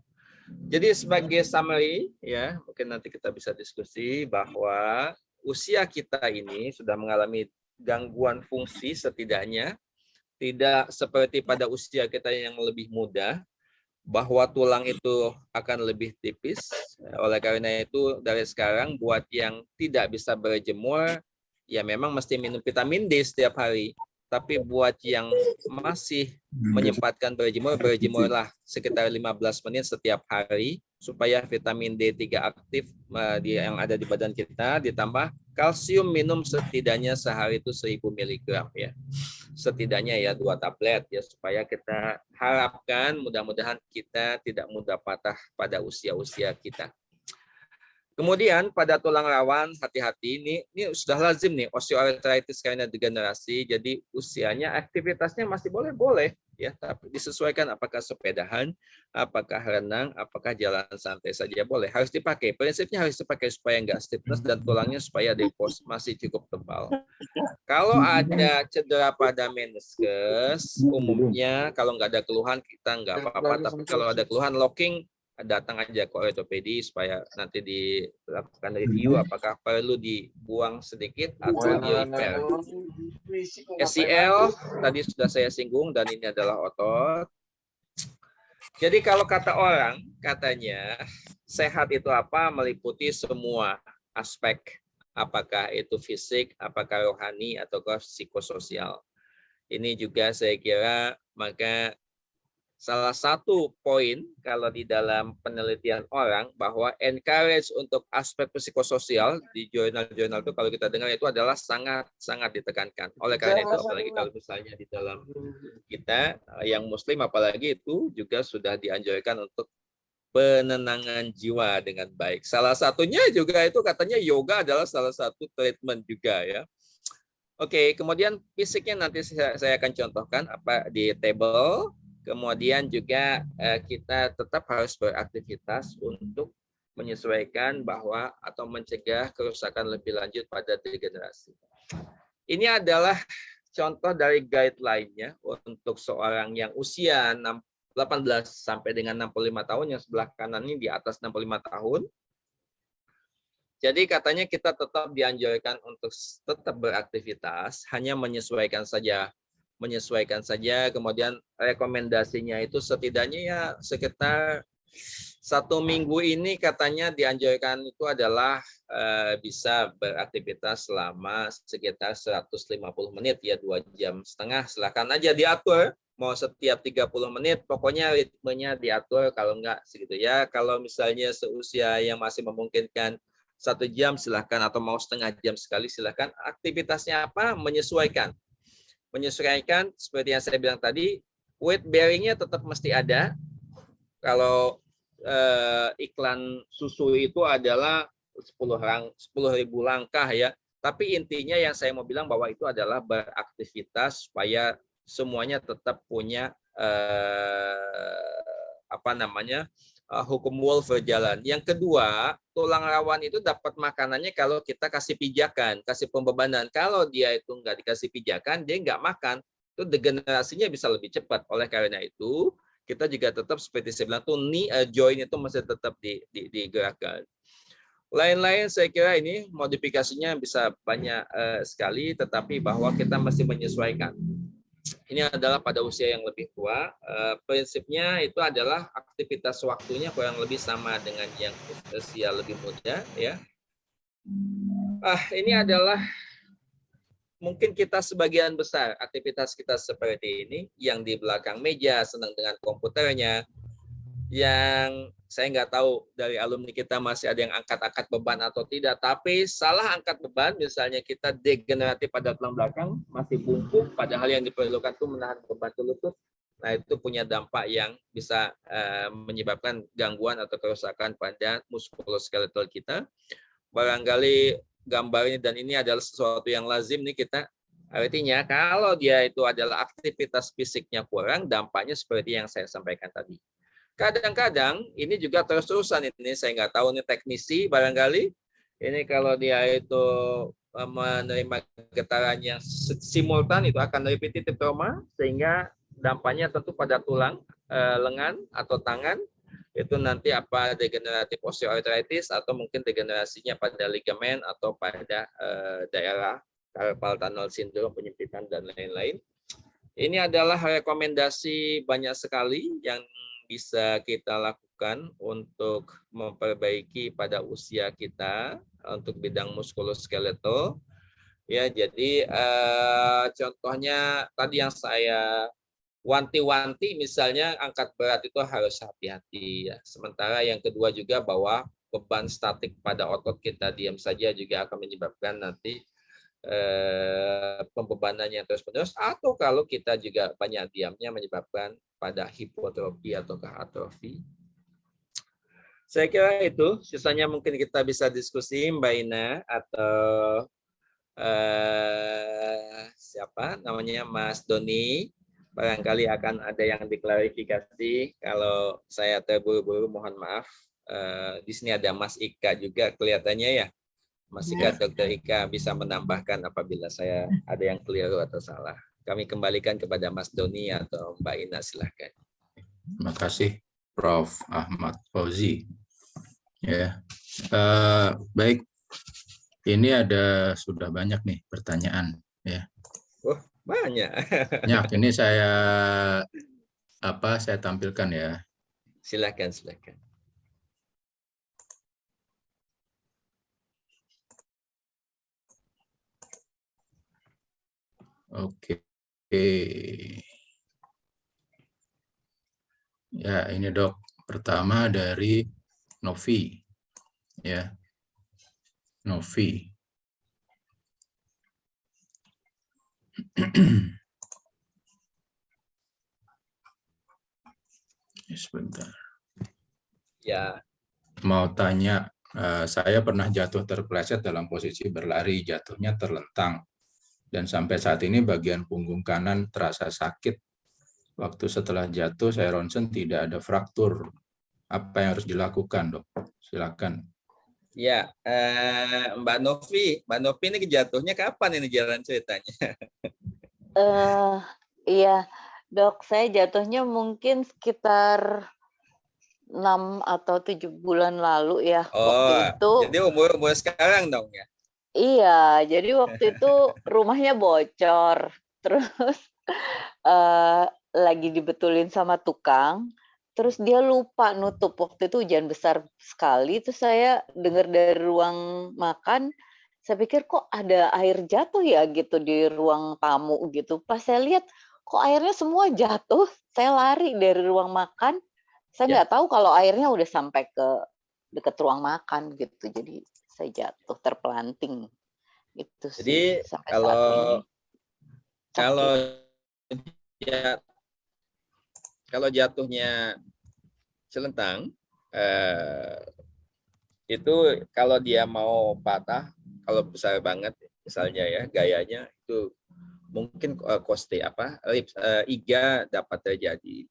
S5: Jadi sebagai summary, ya, mungkin nanti kita bisa diskusi bahwa usia kita ini sudah mengalami gangguan fungsi setidaknya, tidak seperti pada usia kita yang lebih muda, bahwa tulang itu akan lebih tipis. Oleh karena itu dari sekarang buat yang tidak bisa berjemur, ya memang mesti minum vitamin D setiap hari. Tapi buat yang masih menyempatkan berjemurlah sekitar 15 menit setiap hari supaya vitamin D3 aktif yang ada di badan kita, ditambah kalsium minum setidaknya sehari itu 1000 mg, ya. Setidaknya ya 2 tablet, ya, supaya kita harapkan mudah-mudahan kita tidak mudah patah pada usia-usia kita. Kemudian pada tulang rawan, hati-hati, ini sudah lazim nih osteoarthritis karena degenerasi. Jadi usianya aktivitasnya masih boleh-boleh, ya, tapi disesuaikan apakah sepedahan, apakah renang, apakah jalan santai saja boleh. Harus dipakai. Prinsipnya harus dipakai supaya enggak stiffness dan tulangnya supaya depos masih cukup tebal. Kalau ada cedera pada meniscus, umumnya kalau nggak ada keluhan kita nggak apa-apa. Tapi kalau ada keluhan locking, datang aja ke ortopedi supaya nanti dilakukan review apakah perlu dibuang sedikit atau di repair. SCL tadi sudah saya singgung dan ini adalah otot. Jadi kalau kata orang, katanya sehat itu apa? Meliputi semua aspek, apakah itu fisik, apakah rohani, ataukah psikososial. Ini juga saya kira maka salah satu poin kalau di dalam penelitian orang bahwa encourage untuk aspek psikososial di jurnal-jurnal itu kalau kita dengar itu adalah sangat ditekankan. Oleh karena itu apalagi kalau misalnya di dalam kita yang muslim apalagi itu juga sudah dianjurkan untuk penenangan jiwa dengan baik. Salah satunya juga itu katanya yoga adalah salah satu treatment juga, ya. Oke, kemudian fisiknya nanti saya akan contohkan apa di table. Kemudian juga kita tetap harus beraktivitas untuk menyesuaikan bahwa atau mencegah kerusakan lebih lanjut pada degenerasi. Ini adalah contoh dari guideline-nya untuk seorang yang usia 18 sampai dengan 65 tahun, yang sebelah kanan ini di atas 65 tahun. Jadi katanya kita tetap dianjurkan untuk tetap beraktivitas, hanya menyesuaikan saja, kemudian rekomendasinya itu setidaknya ya sekitar 1 minggu ini katanya dianjurkan itu adalah bisa beraktivitas selama sekitar 150 menit, ya 2,5 jam. Silakan aja diatur, mau setiap 30 menit, pokoknya ritmenya diatur, kalau enggak segitu ya. Kalau misalnya seusia yang masih memungkinkan 1 jam silahkan, atau mau setengah jam sekali silahkan. Aktivitasnya apa? Menyesuaikan seperti yang saya bilang tadi, weight bearingnya tetap mesti ada. Kalau iklan susu itu adalah 10.000 langkah, ya. Tapi intinya yang saya mau bilang bahwa itu adalah beraktivitas supaya semuanya tetap punya hukum Wolff berjalan. Yang kedua, tulang rawan itu dapat makanannya kalau kita kasih pijakan, kasih pembebanan. Kalau dia itu nggak dikasih pijakan, dia nggak makan, itu degenerasinya bisa lebih cepat. Oleh karena itu, kita juga tetap seperti saya bilang tuh knee joint itu masih tetap digerakkan. Lain-lain saya kira ini modifikasinya bisa banyak sekali, tetapi bahwa kita mesti menyesuaikan. Ini adalah pada usia yang lebih tua. Prinsipnya itu adalah aktivitas waktunya kurang lebih sama dengan yang usia lebih muda, ya. Ini adalah mungkin kita sebagian besar aktivitas kita seperti ini, yang di belakang meja senang dengan komputernya, yang saya nggak tahu dari alumni kita masih ada yang angkat-angkat beban atau tidak, tapi salah angkat beban, misalnya kita degeneratif pada tulang belakang, masih bungkuk, padahal yang diperlukan itu menahan beban lutut. Nah, itu punya dampak yang bisa menyebabkan gangguan atau kerusakan pada muskuloskeletal kita. Barangkali gambar ini, dan ini adalah sesuatu yang lazim nih kita, artinya kalau dia itu adalah aktivitas fisiknya kurang, dampaknya seperti yang saya sampaikan tadi. Kadang-kadang ini juga terus-terusan, ini saya nggak tahu nih teknisi barangkali, ini kalau dia itu menerima getaran yang simultan itu akan repetitif trauma, sehingga dampaknya tentu pada tulang, lengan atau tangan, itu nanti apa degeneratif osteoarthritis atau mungkin degenerasinya pada ligamen atau pada daerah carpal tunnel syndrome, penyempitan dan lain-lain. Ini adalah rekomendasi banyak sekali yang bisa kita lakukan untuk memperbaiki pada usia kita untuk bidang muskuloskeletal. Ya, jadi contohnya tadi yang saya wanti-wanti, misalnya angkat berat itu harus hati-hati ya. Sementara yang kedua juga bahwa beban statik pada otot kita diam saja juga akan menyebabkan nanti pembebanannya terus-menerus, atau kalau kita juga banyak diamnya menyebabkan pada hipotrofi atau atrofi. Saya kira itu, sisanya mungkin kita bisa diskusi Mbak Ina atau siapa namanya Mas Doni, barangkali akan ada yang diklarifikasi. Kalau saya terburu-buru mohon maaf. Di sini ada Mas Ika juga kelihatannya ya. Mas Ika, Dr. Ika bisa menambahkan apabila saya ada yang keliru atau salah. Kami kembalikan kepada Mas Doni atau Mbak Ina, silahkan.
S3: Terima kasih Prof. Ahmad Fauzi. Ya, baik. Ini ada sudah banyak nih pertanyaan. Ya.
S5: Oh, banyak.
S3: Banyak. Ini saya tampilkan ya.
S5: Silahkan, silahkan.
S3: Oke. Ya, ini Dok. Pertama dari Novi. Ya. Novi. Sebentar.
S5: Ya.
S3: Mau tanya, saya pernah jatuh terpeleset dalam posisi berlari, jatuhnya terlentang. Dan sampai saat ini bagian punggung kanan terasa sakit. Waktu setelah jatuh saya ronsen tidak ada fraktur. Apa yang harus dilakukan, Dok? Silakan.
S5: Ya, Mbak Novi ini jatuhnya kapan ini jalan ceritanya?
S6: Iya, Dok, saya jatuhnya mungkin sekitar 6 atau 7 bulan lalu ya. Waktu itu.
S5: Jadi umur sekarang dong ya?
S6: Iya, jadi waktu itu rumahnya bocor, terus lagi dibetulin sama tukang, terus dia lupa nutup. Waktu itu hujan besar sekali, terus saya dengar dari ruang makan, saya pikir kok ada air jatuh ya gitu di ruang tamu gitu. Pas saya lihat kok airnya semua jatuh, saya lari dari ruang makan, saya nggak tahu kalau airnya udah sampai ke dekat ruang makan gitu, jadi saya jatuh terpelanting itu sih.
S5: Jadi kalau jatuhnya celentang itu kalau dia mau patah, kalau besar banget misalnya ya gayanya itu mungkin iga dapat terjadi.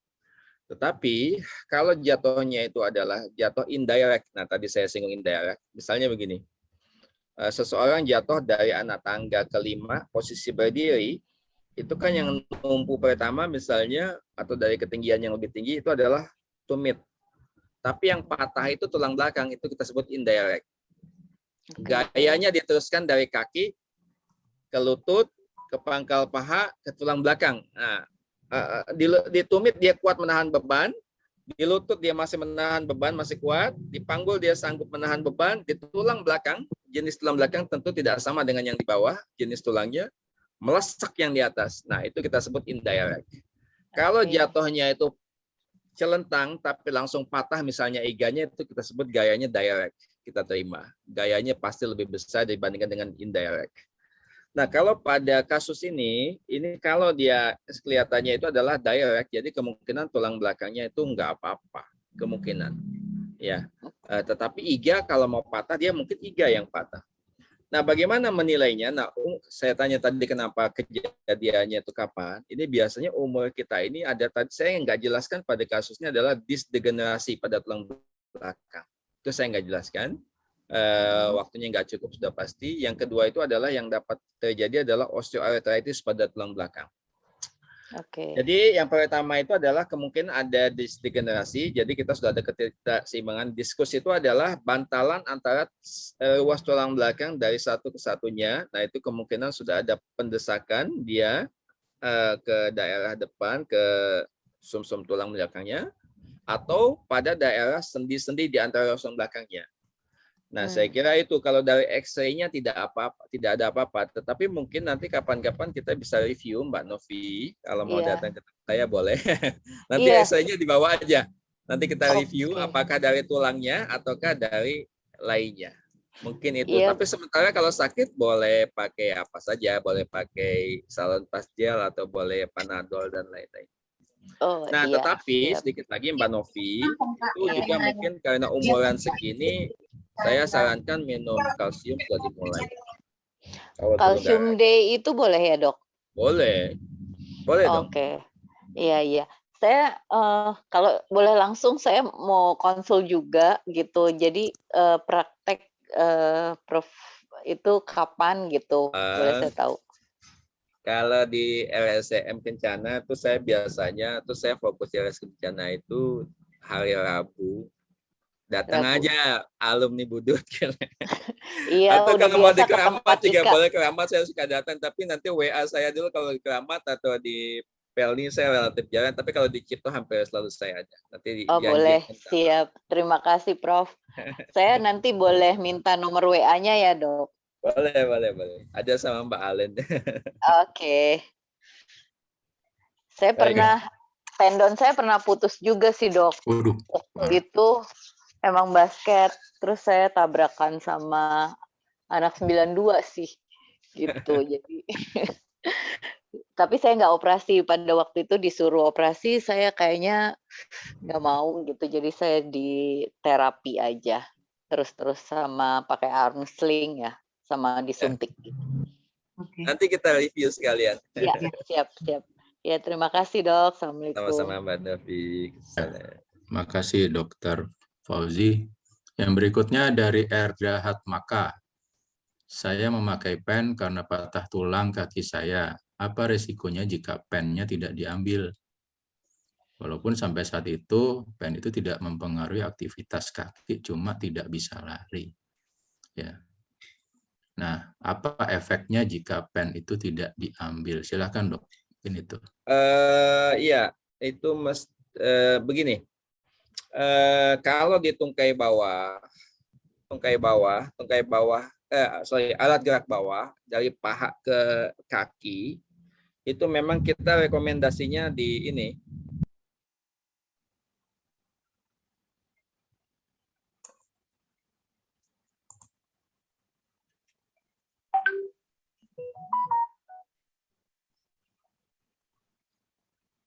S5: Tetapi kalau jatuhnya itu adalah jatuh indirect, nah tadi saya singgung indirect, misalnya begini, seseorang jatuh dari anak tangga ke-5 posisi berdiri, itu kan yang numpu pertama misalnya atau dari ketinggian yang lebih tinggi itu adalah tumit. Tapi yang patah itu tulang belakang, itu kita sebut indirect. Gayanya diteruskan dari kaki ke lutut, ke pangkal paha, ke tulang belakang. Nah, di tumit dia kuat menahan beban, di lutut dia masih menahan beban, masih kuat, di panggul dia sanggup menahan beban, di tulang belakang, jenis tulang belakang tentu tidak sama dengan yang di bawah, jenis tulangnya melesak yang di atas. Nah, itu kita sebut indirect. Kalau jatuhnya itu celentang tapi langsung patah, misalnya iganya, itu kita sebut gayanya direct. Kita terima. Gayanya pasti lebih besar dibandingkan dengan indirect. Nah, kalau pada kasus ini kalau dia kelihatannya itu adalah direct, jadi kemungkinan tulang belakangnya itu enggak apa-apa, kemungkinan. Ya. Tetapi iga kalau mau patah, dia mungkin iga yang patah. Nah, bagaimana menilainya? Nah, saya tanya tadi kenapa kejadiannya itu kapan? Ini biasanya umur kita ini ada, tadi saya nggak jelaskan pada kasusnya adalah disdegenerasi pada tulang belakang. Itu saya nggak jelaskan. Waktunya nggak cukup sudah pasti. Yang kedua itu adalah yang dapat terjadi adalah osteoarthritis pada tulang belakang. Jadi yang pertama itu adalah kemungkinan ada disdegenerasi. Jadi kita sudah ada ketidakseimbangan. Diskus itu adalah bantalan antara ruas tulang belakang dari satu ke satunya. Nah, itu kemungkinan sudah ada pendesakan dia ke daerah depan, ke sumsum tulang belakangnya, atau pada daerah sendi-sendi di antara tulang belakangnya. Nah, saya kira itu kalau dari X-ray-nya tidak ada apa-apa. Tetapi mungkin nanti kapan-kapan kita bisa review, Mbak Novi. Kalau mau datang ke saya boleh. Nanti X-ray-nya dibawa aja. Nanti kita review apakah dari tulangnya ataukah dari lainnya. Mungkin itu. Tapi sementara kalau sakit boleh pakai apa saja. Boleh pakai salon pastel atau boleh Panadol dan lain-lain. Nah, tetapi sedikit lagi Mbak Novi, itu juga mungkin karena umuran segini, saya sarankan minum kalsium sudah dimulai.
S6: Kalsium D itu boleh ya, Dok?
S5: Boleh. Boleh dong.
S6: Oke. Iya. Saya kalau boleh langsung saya mau konsul juga gitu. Jadi praktek Prof itu kapan gitu? Boleh saya tahu?
S5: Kalau di LSM Kencana tuh saya biasanya saya fokus di LSM Kencana itu hari Rabu. Datang aja alumni Budut.
S6: Iya,
S5: atau
S6: udah
S5: kalau mau di
S6: biasa
S5: Keramat juga boleh. Keramat saya suka datang, tapi nanti WA saya dulu kalau di Keramat atau di Pelni saya relatif jarang, tapi kalau di Cipto hampir selalu saya ada. Nanti
S6: boleh, siap. Terima kasih, Prof. Saya nanti boleh minta nomor WA-nya ya, Dok?
S5: Boleh. Ada sama Mbak Alen.
S6: Oke. Saya tendon saya pernah putus juga sih, Dok. Waktu itu emang basket, terus saya tabrakan sama anak 92 sih, gitu. Jadi, tapi saya nggak operasi. Pada waktu itu disuruh operasi, saya kayaknya nggak mau gitu. Jadi saya di terapi aja, terus sama pakai arm sling ya, sama disuntik.
S5: Nanti kita review sekalian.
S6: Ya, siap. Ya, terima kasih, Dok. Assalamualaikum.
S5: Sama-sama, Mbak Novi.
S3: Terima kasih, Dr. Fauzi. Yang berikutnya dari Erda Hatmaka. Saya memakai pen karena patah tulang kaki saya. Apa resikonya jika pennya tidak diambil? Walaupun sampai saat itu, pen itu tidak mempengaruhi aktivitas kaki, cuma tidak bisa lari. Ya. Nah, apa efeknya jika pen itu tidak diambil? Silakan, Dok. Ini itu.
S5: Iya, itu begini. Kalau di tungkai bawah, alat gerak bawah dari paha ke kaki, itu memang kita rekomendasinya di ini.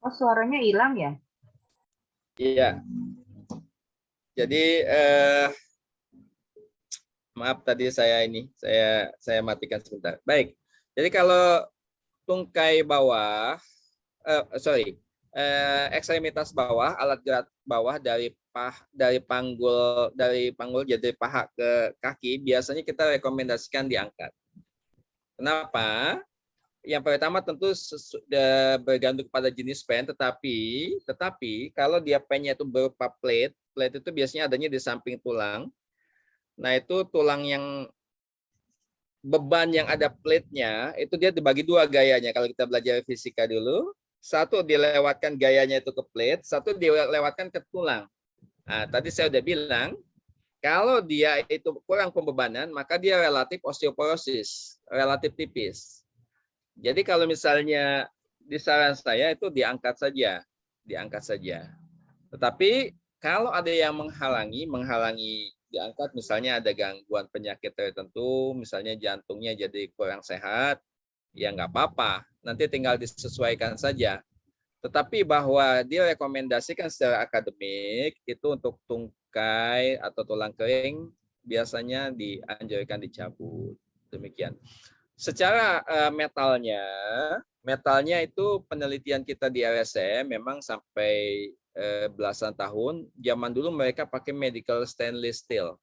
S1: Oh, suaranya hilang ya?
S5: Iya. Jadi maaf tadi saya matikan sebentar. Baik. Jadi kalau tungkai bawah, ekstremitas bawah, alat gerak bawah dari panggul jadi paha ke kaki, biasanya kita rekomendasikan diangkat. Kenapa? Yang pertama tentu bergantung pada jenis pen, tetapi kalau dia pennya itu berupa plate itu biasanya adanya di samping tulang. Nah, itu tulang yang beban yang ada plate-nya itu dia dibagi dua gayanya. Kalau kita belajar fisika dulu, satu dilewatkan gayanya itu ke plate, satu dilewatkan ke tulang. Nah, tadi saya udah bilang, kalau dia itu kurang pembebanan, maka dia relatif osteoporosis, relatif tipis. Jadi kalau misalnya di saran saya itu diangkat saja. Tetapi kalau ada yang menghalangi diangkat, misalnya ada gangguan penyakit tertentu, misalnya jantungnya jadi kurang sehat, ya nggak apa-apa. Nanti tinggal disesuaikan saja. Tetapi bahwa direkomendasikan secara akademik itu untuk tungkai atau tulang kering biasanya dianjurkan dicabut. Demikian. Secara metalnya itu penelitian kita di RSCM memang sampai belasan tahun. Zaman dulu mereka pakai medical stainless steel.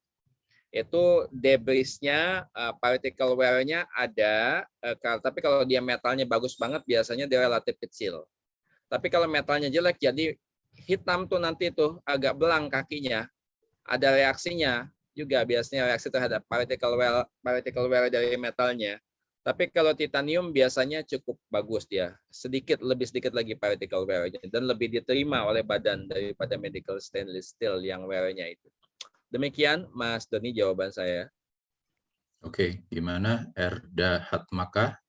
S5: Itu debrisnya, particle wear-nya ada, tapi kalau dia metalnya bagus banget biasanya dia relatif kecil. Tapi kalau metalnya jelek jadi hitam tuh nanti tuh agak belang kakinya. Ada reaksinya juga biasanya reaksi terhadap particle wear dari metalnya. Tapi kalau titanium biasanya cukup bagus dia. Lebih sedikit lagi particle wear-nya dan lebih diterima oleh badan daripada medical stainless steel yang wear-nya itu. Demikian Mas Doni jawaban saya.
S3: Oke, gimana Erda Hatmaka?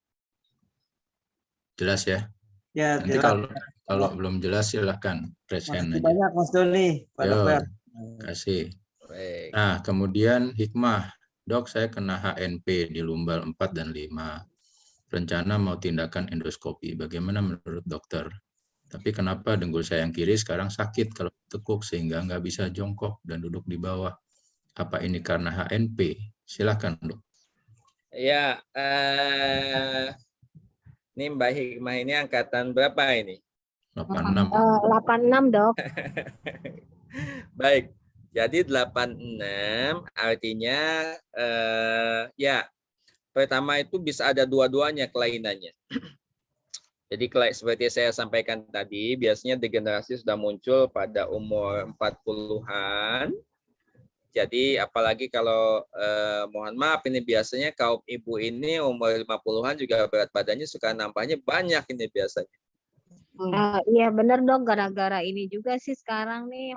S3: Jelas ya?
S4: Ya,
S3: Nanti kalau belum jelas silahkan present
S4: Makasih
S3: aja.
S4: banyak Mas Doni. Pak
S3: Yo,
S4: Dokter.
S3: kasih.
S5: Baik.
S3: Nah, kemudian hikmah. Dok, saya kena HNP di lumbal 4 dan 5. Rencana mau tindakan endoskopi. Bagaimana menurut dokter? Tapi kenapa dengkul saya yang kiri sekarang sakit kalau tekuk sehingga nggak bisa jongkok dan duduk di bawah? Apa ini karena HNP? Silakan, Dok.
S5: Ya, ini Mbak Hikmah ini angkatan berapa ini?
S3: 86.
S7: 86, Dok.
S5: Baik. Jadi 86 artinya ya pertama itu bisa ada dua-duanya kelainannya. Jadi seperti saya sampaikan tadi, biasanya degenerasi sudah muncul pada umur 40-an. Jadi apalagi kalau mohon maaf ini biasanya kaum ibu ini umur 50-an juga berat badannya suka nambahnya banyak ini biasanya.
S7: Iya benar Dok, gara-gara ini juga sih sekarang nih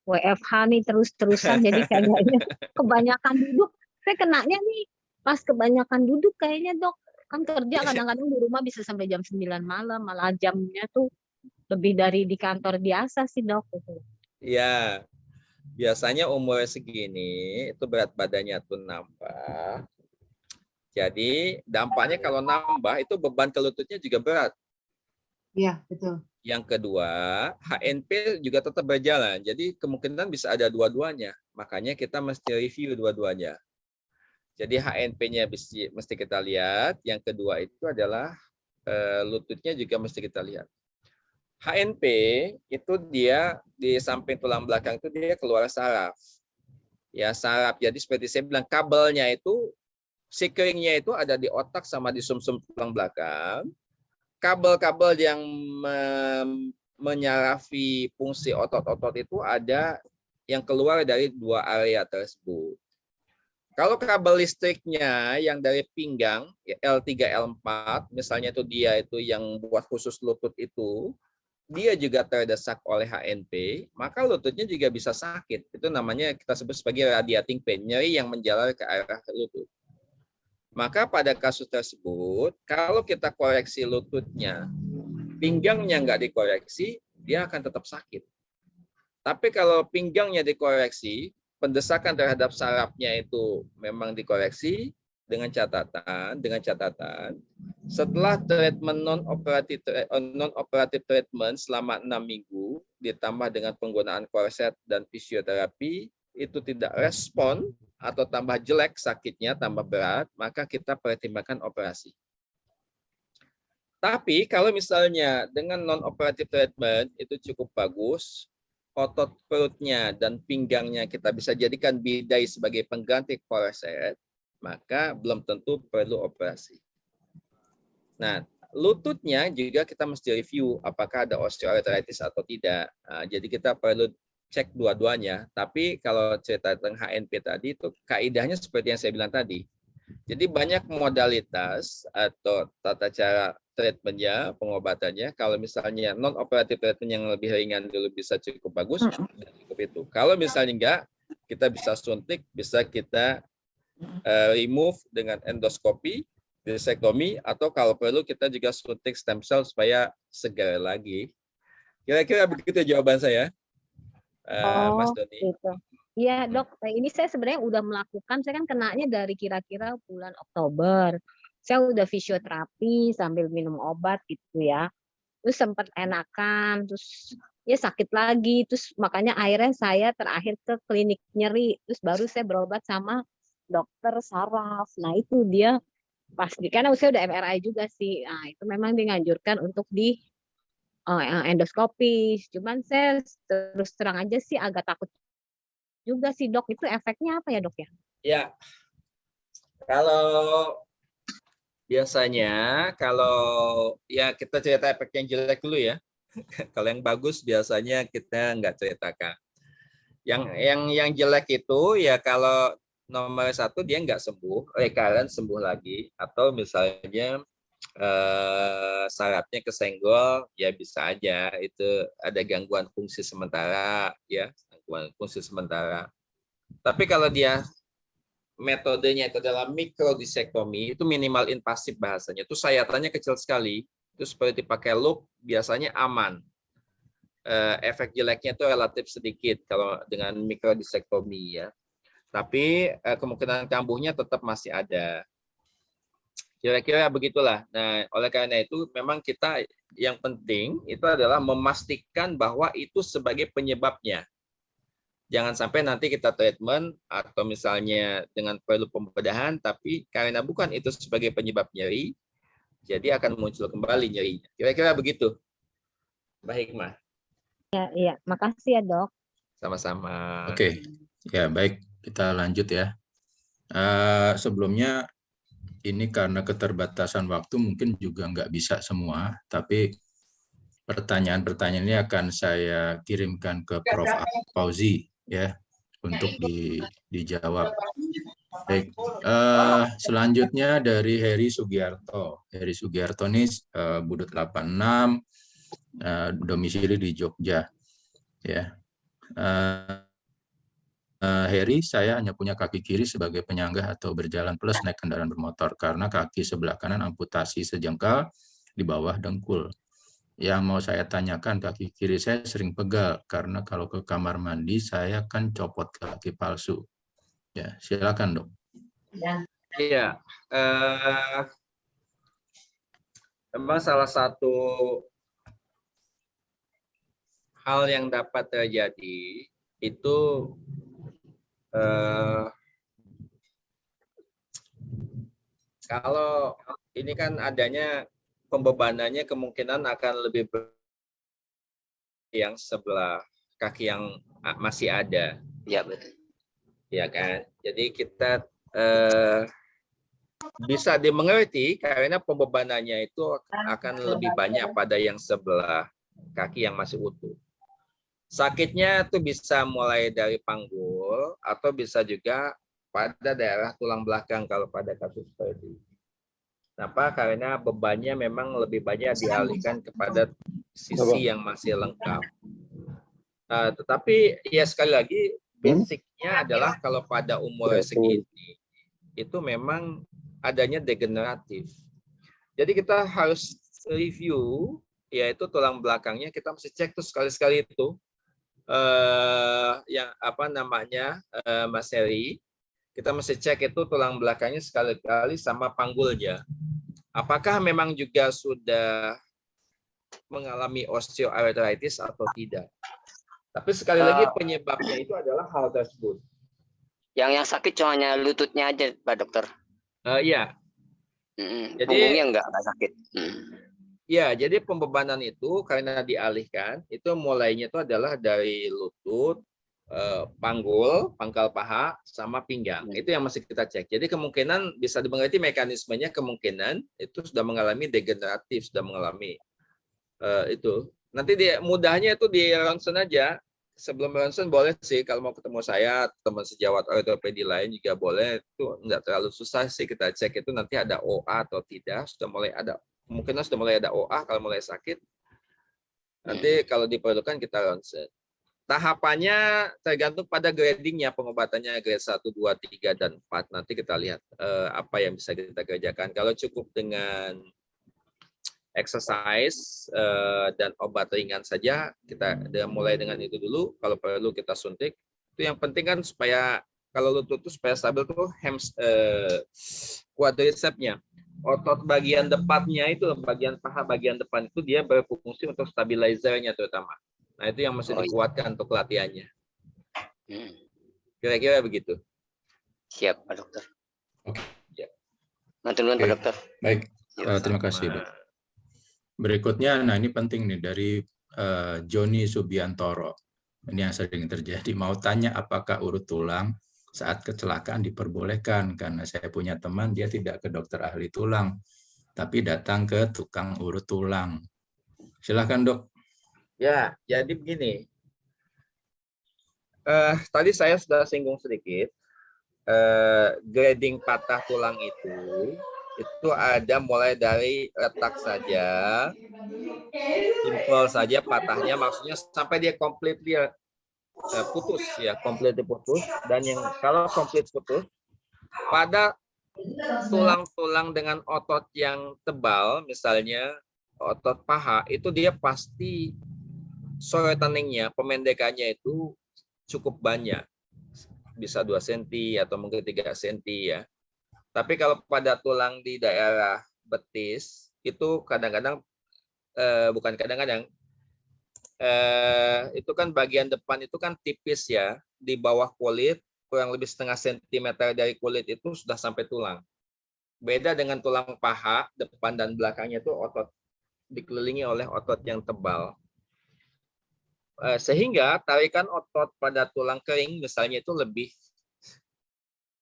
S7: WFH nih terus-terusan jadi kayaknya kebanyakan duduk. Saya kenanya nih pas kebanyakan duduk kayaknya Dok. Kan kerja kadang-kadang di rumah bisa sampai jam 9 malam, malah jamnya tuh lebih dari di kantor biasa sih Dok.
S5: Ya, biasanya umur segini itu berat badannya tuh nambah. Jadi dampaknya kalau nambah itu beban ke lututnya juga berat.
S1: Iya, betul.
S5: Yang kedua, HNP juga tetap berjalan. Jadi kemungkinan bisa ada dua-duanya. Makanya kita mesti review dua-duanya. Jadi HNP-nya mesti kita lihat. Yang kedua itu adalah lututnya juga mesti kita lihat. HNP itu dia di samping tulang belakang itu dia keluar saraf. Ya, saraf. Jadi seperti saya bilang kabelnya itu, securingnya itu ada di otak sama di sumsum tulang belakang. Kabel-kabel yang menyarafi fungsi otot-otot itu ada yang keluar dari dua area tersebut. Kalau kabel listriknya yang dari pinggang L3, L4, misalnya itu dia itu yang buat khusus lutut itu, dia juga terdesak oleh HNP, maka lututnya juga bisa sakit. Itu namanya kita sebut sebagai radiating pain, nyeri yang menjalar ke arah lutut. Maka pada kasus tersebut, kalau kita koreksi lututnya, pinggangnya nggak dikoreksi, dia akan tetap sakit. Tapi kalau pinggangnya dikoreksi, pendesakan terhadap sarafnya itu memang dikoreksi dengan catatan setelah treatment non-operative treatment selama 6 minggu ditambah dengan penggunaan korset dan fisioterapi itu tidak respon atau tambah jelek sakitnya, tambah berat, maka kita pertimbangkan operasi. Tapi kalau misalnya dengan non-operative treatment itu cukup bagus, otot perutnya dan pinggangnya kita bisa jadikan bidai sebagai pengganti korset, maka belum tentu perlu operasi. Nah, lututnya juga kita mesti review apakah ada osteoarthritis atau tidak. Nah, jadi kita perlu cek dua-duanya. Tapi kalau cerita tentang HNP tadi itu kaidahnya seperti yang saya bilang tadi. Jadi banyak modalitas atau tata cara treatmentnya, pengobatannya. Kalau misalnya non operatif treatment yang lebih ringan dulu bisa cukup bagus, cukup itu. Kalau misalnya enggak, kita bisa suntik, bisa kita remove dengan endoskopi, disektomi, atau kalau perlu kita juga suntik stem cell supaya segar lagi. Kira-kira begitu jawaban saya, Mas Doni.
S7: Gitu. Iya dok, ini saya sebenarnya udah melakukan, saya kan kenanya dari kira-kira bulan Oktober. Saya udah fisioterapi sambil minum obat gitu ya. Terus sempat enakan, terus ya sakit lagi, terus makanya akhirnya saya terakhir ke klinik nyeri, terus baru saya berobat sama dokter saraf. Nah itu dia pasti, karena saya udah MRI juga sih. Nah itu memang dianjurkan untuk di endoskopi. Cuman saya terus terang aja sih agak takut juga sih dok, itu efeknya apa ya dok ya?
S5: Ya, kalau biasanya kalau ya kita cerita efek yang jelek dulu ya. Kalau yang bagus biasanya kita nggak ceritakan. Yang jelek itu ya kalau nomor satu dia nggak sembuh, recurrent sembuh lagi, atau misalnya sarafnya kesenggol, ya bisa aja itu ada gangguan fungsi sementara, ya gangguan fungsi sementara. Tapi kalau dia metodenya itu adalah mikrodisektomi, itu minimal invasif bahasanya, itu sayatannya kecil sekali, itu seperti pakai loop, biasanya aman. Efek jeleknya itu relatif sedikit kalau dengan mikrodisektomi ya. Tapi kemungkinan kambuhnya tetap masih ada. Kira-kira begitulah. Nah, oleh karena itu memang kita yang penting itu adalah memastikan bahwa itu sebagai penyebabnya. Jangan sampai nanti kita treatment atau misalnya dengan perlu pembedahan, tapi karena bukan itu sebagai penyebab nyeri, jadi akan muncul kembali nyerinya. Kira-kira begitu. Baik, Mah.
S7: Iya, makasih ya dok.
S5: Sama-sama.
S3: Oke, ya baik, kita lanjut ya. Sebelumnya ini karena keterbatasan waktu mungkin juga nggak bisa semua, tapi pertanyaan-pertanyaan ini akan saya kirimkan ke Prof. Fauzi ya untuk dijawab. Baik, selanjutnya dari Heri Sugiarto. Heri Sugiarto ini Budut 86, domisili di Jogja. Ya. Heri, saya hanya punya kaki kiri sebagai penyangga atau berjalan plus naik kendaraan bermotor karena kaki sebelah kanan amputasi sejengkal di bawah dengkul. Yang mau saya tanyakan, kaki kiri saya sering pegal karena kalau ke kamar mandi saya kan copot kaki palsu. Ya, silakan dok.
S5: Iya, memang salah satu hal yang dapat terjadi itu kalau ini kan adanya pembebanannya kemungkinan akan lebih yang sebelah kaki yang masih ada.
S4: Ya betul.
S5: Ya kan. Jadi kita bisa dimengerti karena pembebanannya itu akan lebih banyak pada yang sebelah kaki yang masih utuh. Sakitnya itu bisa mulai dari panggul atau bisa juga pada daerah tulang belakang kalau pada kasus seperti ini. Kenapa? Karena bebannya memang lebih banyak dialihkan kepada sisi yang masih lengkap. Tetapi ya sekali lagi basicnya adalah kalau pada umur segini itu memang adanya degeneratif. Jadi kita harus review yaitu tulang belakangnya, kita mesti cek tuh sekali-sekali itu yang apa namanya Mas Heri, kita mesti cek itu tulang belakangnya sekali-kali sama panggulnya. Apakah memang juga sudah mengalami osteoarthritis atau tidak? Tapi sekali lagi penyebabnya itu adalah hal tersebut.
S4: Yang sakit cuma hanya lututnya aja, Pak Dokter.
S5: Iya.
S4: Jadi punggungnya enggak sakit.
S5: Ya, jadi pembebanan itu karena dialihkan, itu mulainya itu adalah dari lutut, panggul, pangkal paha, sama pinggang. Itu yang masih kita cek. Jadi kemungkinan bisa dimengerti mekanismenya, kemungkinan itu sudah mengalami degeneratif, sudah mengalami itu. Nanti mudahnya itu di ronsen aja, sebelum ronsen boleh sih, kalau mau ketemu saya, teman sejawat ortopedi lain juga boleh. Itu enggak terlalu susah sih, kita cek itu nanti ada OA atau tidak. Mungkin sudah mulai ada OA kalau mulai sakit. Nanti kalau diperlukan kita ronsen. Tahapannya tergantung pada gradingnya, pengobatannya grade 1, 2, 3, dan 4. Nanti kita lihat apa yang bisa kita kerjakan. Kalau cukup dengan exercise dan obat ringan saja, kita mulai dengan itu dulu. Kalau perlu kita suntik. Itu yang penting kan supaya kalau lutut itu supaya stabil tuh quadricepsnya. Otot bagian depannya itu, bagian paha bagian depan itu dia berfungsi untuk stabilizernya terutama. Nah itu yang mesti dikuatkan untuk latihannya. Kira-kira begitu.
S4: Siap, Pak Dokter.
S8: Oke.
S4: Mantul, Pak Dokter.
S8: Baik, terima kasih, Dok. Berikutnya, nah ini penting nih dari Joni Subiantoro. Ini yang sering terjadi. Mau tanya apakah urut tulang saat kecelakaan diperbolehkan? Karena saya punya teman, dia tidak ke dokter ahli tulang, tapi datang ke tukang urut tulang. Silakan, Dok.
S5: Ya, jadi begini. Tadi saya sudah singgung sedikit. Grading patah tulang itu ada mulai dari retak saja, simpel saja patahnya, maksudnya sampai dia completely putus ya, completely putus. Dan yang kalau komplit putus, pada tulang-tulang dengan otot yang tebal, misalnya otot paha, itu dia pasti shorteningnya, pemendekannya itu cukup banyak, bisa 2 cm atau mungkin 3 cm ya. Tapi kalau pada tulang di daerah betis itu kadang-kadang bukan kadang-kadang itu kan bagian depan itu kan tipis ya, di bawah kulit kurang lebih setengah sentimeter dari kulit itu sudah sampai tulang. Beda dengan tulang paha depan dan belakangnya itu otot dikelilingi oleh otot yang tebal. Sehingga tarikan otot pada tulang kering misalnya itu lebih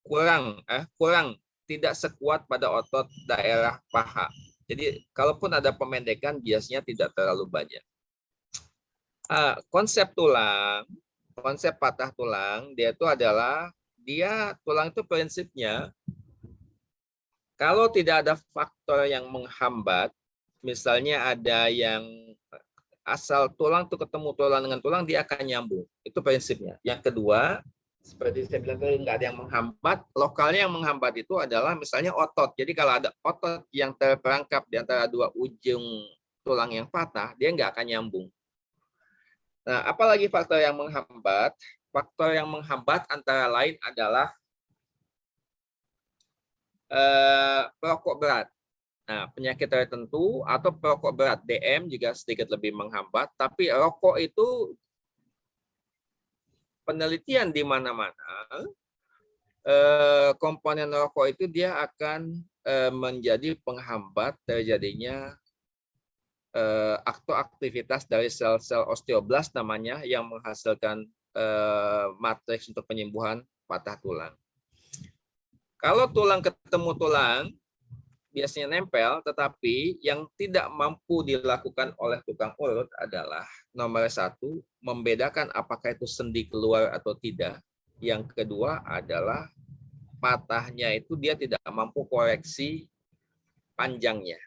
S5: kurang tidak sekuat pada otot daerah paha. Jadi kalaupun ada pemendekan biasanya tidak terlalu banyak. Konsep patah tulang dia itu adalah tulang itu prinsipnya kalau tidak ada faktor yang menghambat, misalnya ada yang asal tulang itu ketemu tulang dengan tulang dia akan nyambung. Itu prinsipnya. Yang kedua, seperti saya bilang tadi, nggak ada yang menghambat. Lokalnya yang menghambat itu adalah misalnya otot. Jadi kalau ada otot yang terperangkap di antara dua ujung tulang yang patah, dia nggak akan nyambung. Nah, apalagi faktor yang menghambat? Faktor yang menghambat antara lain adalah perokok berat. Nah, penyakit tertentu atau perokok berat, DM juga sedikit lebih menghambat. Tapi rokok itu penelitian di mana-mana, komponen rokok itu dia akan menjadi penghambat terjadinya aktivitas dari sel-sel osteoblast namanya yang menghasilkan matriks untuk penyembuhan patah tulang. Kalau tulang ketemu tulang biasanya nempel, tetapi yang tidak mampu dilakukan oleh tukang urut adalah nomor 1, membedakan apakah itu sendi keluar atau tidak. Yang kedua adalah patahnya itu dia tidak mampu koreksi panjangnya.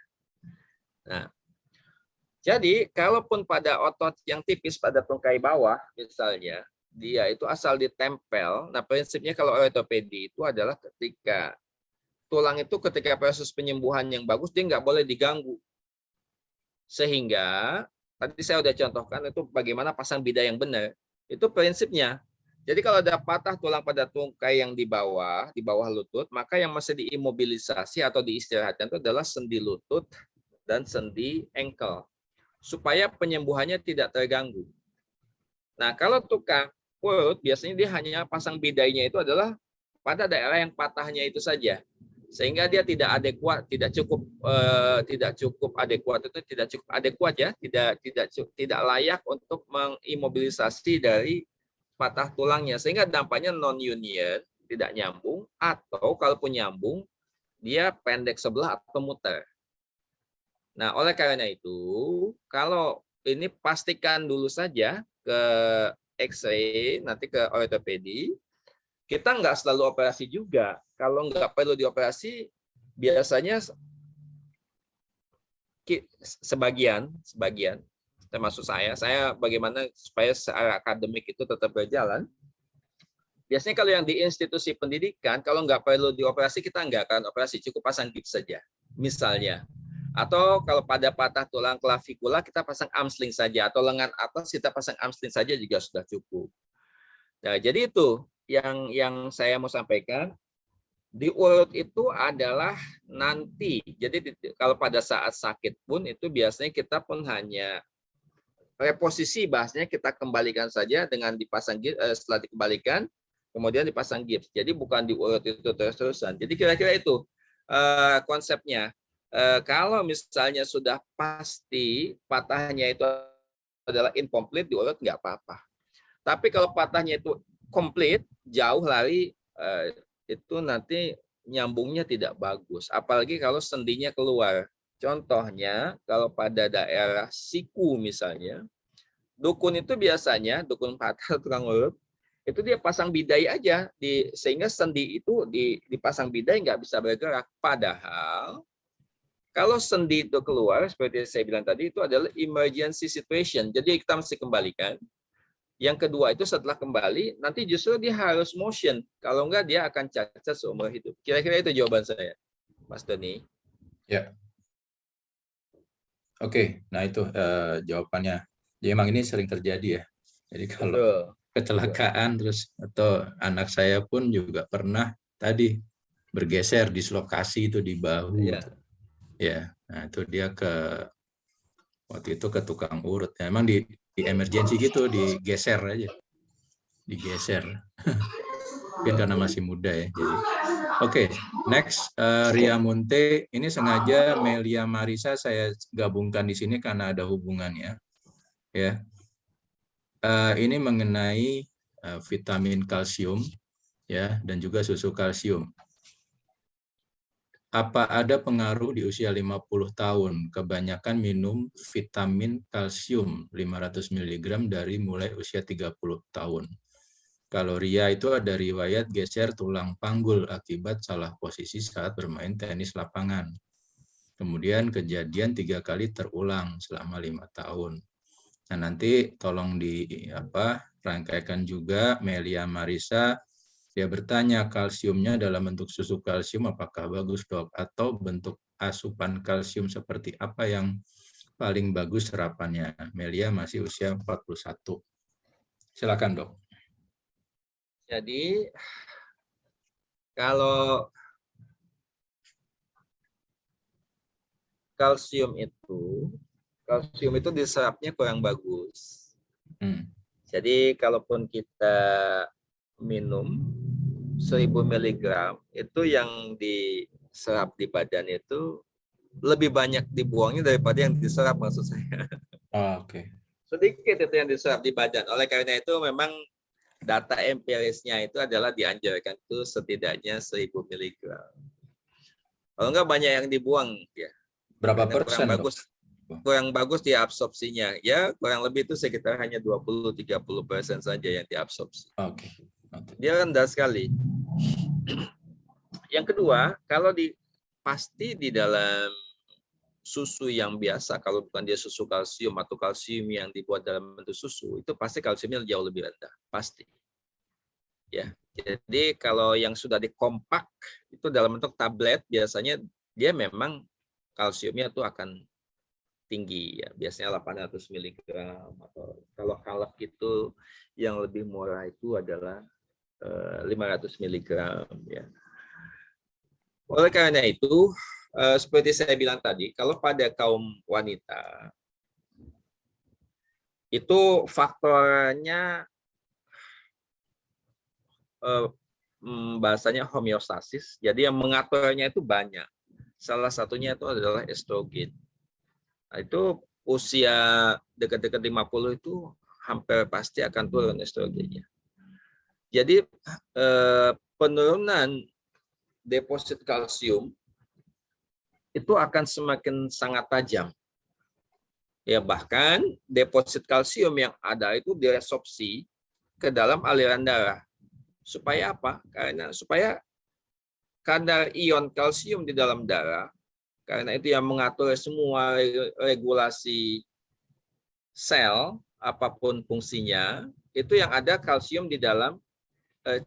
S5: Nah, jadi kalaupun pada otot yang tipis pada tungkai bawah misalnya, dia itu asal ditempel. Nah, prinsipnya kalau ortopedi itu adalah ketika tulang itu ketika proses penyembuhan yang bagus, dia nggak boleh diganggu. Sehingga, tadi saya sudah contohkan itu bagaimana pasang bida yang benar. Itu prinsipnya. Jadi kalau ada patah tulang pada tungkai yang di bawah lutut, maka yang masih diimobilisasi atau diistirahatkan itu adalah sendi lutut dan sendi ankle. Supaya penyembuhannya tidak terganggu. Nah, kalau tukang urut, biasanya dia hanya pasang bidainya itu adalah pada daerah yang patahnya itu saja. Sehingga dia tidak adekuat, tidak cukup adekuat ya, tidak layak untuk mengimobilisasi dari patah tulangnya, sehingga dampaknya non union, tidak nyambung, atau kalaupun nyambung dia pendek sebelah atau muter. Nah, oleh karena itu, kalau ini pastikan dulu saja ke X-ray, nanti ke ortopedi, kita nggak selalu operasi juga. Kalau nggak perlu dioperasi, biasanya sebagian, termasuk saya bagaimana supaya secara akademik itu tetap berjalan. Biasanya kalau yang di institusi pendidikan, kalau nggak perlu dioperasi, kita nggak akan operasi, cukup pasang gips saja, misalnya. Atau kalau pada patah tulang klavikula, kita pasang arm sling saja, atau lengan atas kita pasang arm sling saja juga sudah cukup. Nah, jadi itu yang saya mau sampaikan. Diurut itu adalah nanti. Jadi kalau pada saat sakit pun itu biasanya kita pun hanya reposisi, bahasanya kita kembalikan saja dengan dipasang gips, setelah dikembalikan kemudian dipasang gips. Jadi bukan diurut itu terus-terusan. Jadi kira-kira itu konsepnya. Kalau misalnya sudah pasti patahnya itu adalah incomplete, diurut nggak apa-apa. Tapi kalau patahnya itu komplit, jauh lari, itu nanti nyambungnya tidak bagus. Apalagi kalau sendinya keluar. Contohnya, kalau pada daerah siku misalnya, dukun itu biasanya, dukun patah tukang urut, itu dia pasang bidai aja, sehingga sendi itu dipasang bidai nggak bisa bergerak. Padahal, kalau sendi itu keluar, seperti saya bilang tadi, itu adalah emergency situation. Jadi kita mesti kembalikan. Yang kedua itu setelah kembali, nanti justru dia harus motion. Kalau enggak, dia akan cacat seumur hidup. Kira-kira itu jawaban saya, Mas Doni.
S8: Ya. Oke, nah itu jawabannya. Ya, emang ini sering terjadi ya. Jadi kalau kecelakaan terus, atau anak saya pun juga pernah tadi bergeser dislokasi itu di bahu. Ya, nah itu dia waktu itu ke tukang urut. Ya, emang di emergency gitu, digeser aja, digeser. Mungkin karena masih muda ya. Jadi, oke, next Ria Munte. Ini sengaja Melia Marisa saya gabungkan di sini karena ada hubungannya. Ya, ini mengenai vitamin kalsium, ya, dan juga susu kalsium. Apa ada pengaruh di usia 50 tahun? Kebanyakan minum vitamin kalsium 500 mg dari mulai usia 30 tahun. Kalau Ria itu ada riwayat geser tulang panggul akibat salah posisi saat bermain tenis lapangan. Kemudian kejadian 3 kali terulang selama 5 tahun. Nah, nanti tolong rangkaikan juga Melia Marisa. Dia bertanya, kalsiumnya dalam bentuk susu kalsium apakah bagus, Dok? Atau bentuk asupan kalsium seperti apa yang paling bagus serapannya? Melia masih usia 41. Silakan, Dok.
S5: Jadi, kalau kalsium itu diserapnya kurang bagus. Jadi, kalaupun kita minum 1000 mg itu yang diserap di badan itu lebih banyak dibuangnya daripada yang diserap, maksud saya.
S8: Oke.
S5: Sedikit itu yang diserap di badan. Oleh karena itu memang data empirisnya itu adalah dianjurkan itu setidaknya 1000 mg. Kalau enggak banyak yang dibuang ya.
S8: Berapa persen?
S5: Kurang bagus diabsorpsinya. Ya, kurang lebih itu sekitar hanya 20-30% saja yang diabsorpsi.
S8: Oke.
S5: Dia rendah sekali. Yang kedua, kalau pasti di dalam susu yang biasa, kalau bukan dia susu kalsium atau kalsium yang dibuat dalam bentuk susu, itu pasti kalsiumnya jauh lebih rendah, pasti. Ya, jadi kalau yang sudah dikompak itu dalam bentuk tablet, biasanya dia memang kalsiumnya itu akan tinggi ya, biasanya 800 mg, atau kalau kalak itu yang lebih murah itu adalah 500 mg ya. Oleh karena itu, seperti saya bilang tadi, kalau pada kaum wanita itu faktornya bahasanya homeostasis, jadi yang mengaturnya itu banyak. Salah satunya itu adalah estrogen. Nah, itu usia dekat-dekat 50 itu hampir pasti akan turun estrogennya. Jadi penurunan deposit kalsium itu akan semakin sangat tajam. Ya, bahkan deposit kalsium yang ada itu diresorpsi ke dalam aliran darah. Supaya apa? Karena supaya kadar ion kalsium di dalam darah, karena itu yang mengatur semua regulasi sel, apapun fungsinya, itu yang ada kalsium di dalam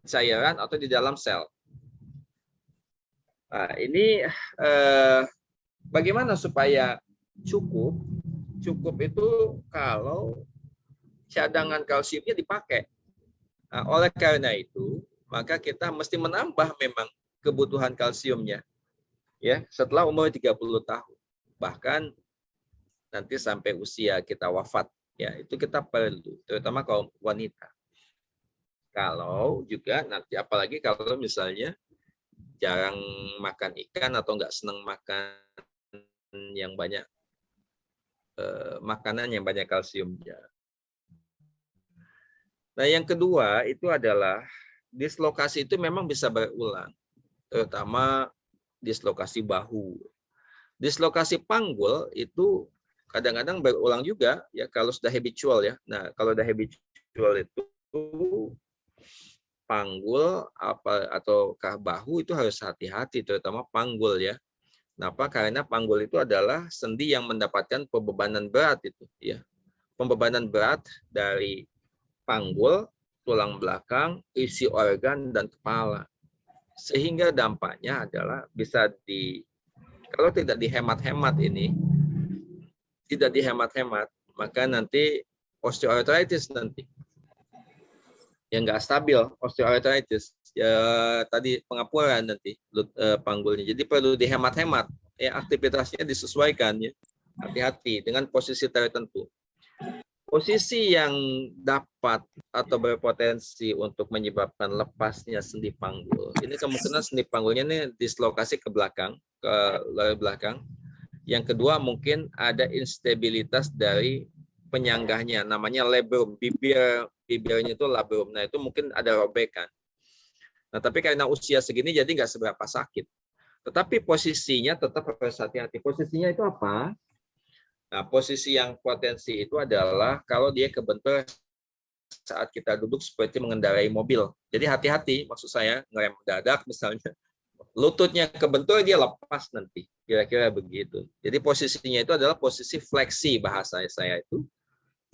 S5: cairan atau di dalam sel. Nah, ini bagaimana supaya cukup? Cukup itu kalau cadangan kalsiumnya dipakai. Nah, oleh karena itu, maka kita mesti menambah memang kebutuhan kalsiumnya. Ya, setelah umur 30 tahun. Bahkan nanti sampai usia kita wafat, ya, itu kita perlu, terutama kaum wanita. Kalau juga nanti apalagi kalau misalnya jarang makan ikan atau nggak senang makan yang banyak makanan yang banyak kalsiumnya. Nah, yang kedua itu adalah dislokasi itu memang bisa berulang, terutama dislokasi bahu. Dislokasi panggul itu kadang-kadang berulang juga ya kalau sudah habitual ya. Nah, kalau sudah habitual itu panggul ataukah bahu itu harus hati-hati, terutama panggul ya. Kenapa? Karena panggul itu adalah sendi yang mendapatkan pembebanan berat itu ya. Pembebanan berat dari panggul, tulang belakang, isi organ dan kepala. Sehingga dampaknya adalah bisa kalau tidak dihemat-hemat ini, tidak dihemat-hemat, maka nanti osteoartritis nanti. Yang nggak stabil, osteoartritis. Ya tadi pengapuran nanti panggulnya. Jadi perlu dihemat-hemat. Ya, aktivitasnya disesuaikan ya. Hati-hati dengan posisi tertentu. Posisi yang dapat atau berpotensi untuk menyebabkan lepasnya sendi panggul. Ini kemungkinan sendi panggulnya ini dislokasi ke belakang, ke leher belakang. Yang kedua mungkin ada instabilitas dari penyanggahnya, namanya labrum, bibirnya itu labrum. Nah itu mungkin ada robekan. Nah tapi karena usia segini jadi nggak seberapa sakit. Tetapi posisinya tetap harus hati-hati. Posisinya itu apa? Nah, posisi yang potensi itu adalah kalau dia kebentur saat kita duduk seperti mengendarai mobil. Jadi hati-hati, maksud saya ngerem mendadak misalnya, lututnya kebentur dia lepas nanti, kira-kira begitu. Jadi posisinya itu adalah posisi fleksi bahasa saya itu,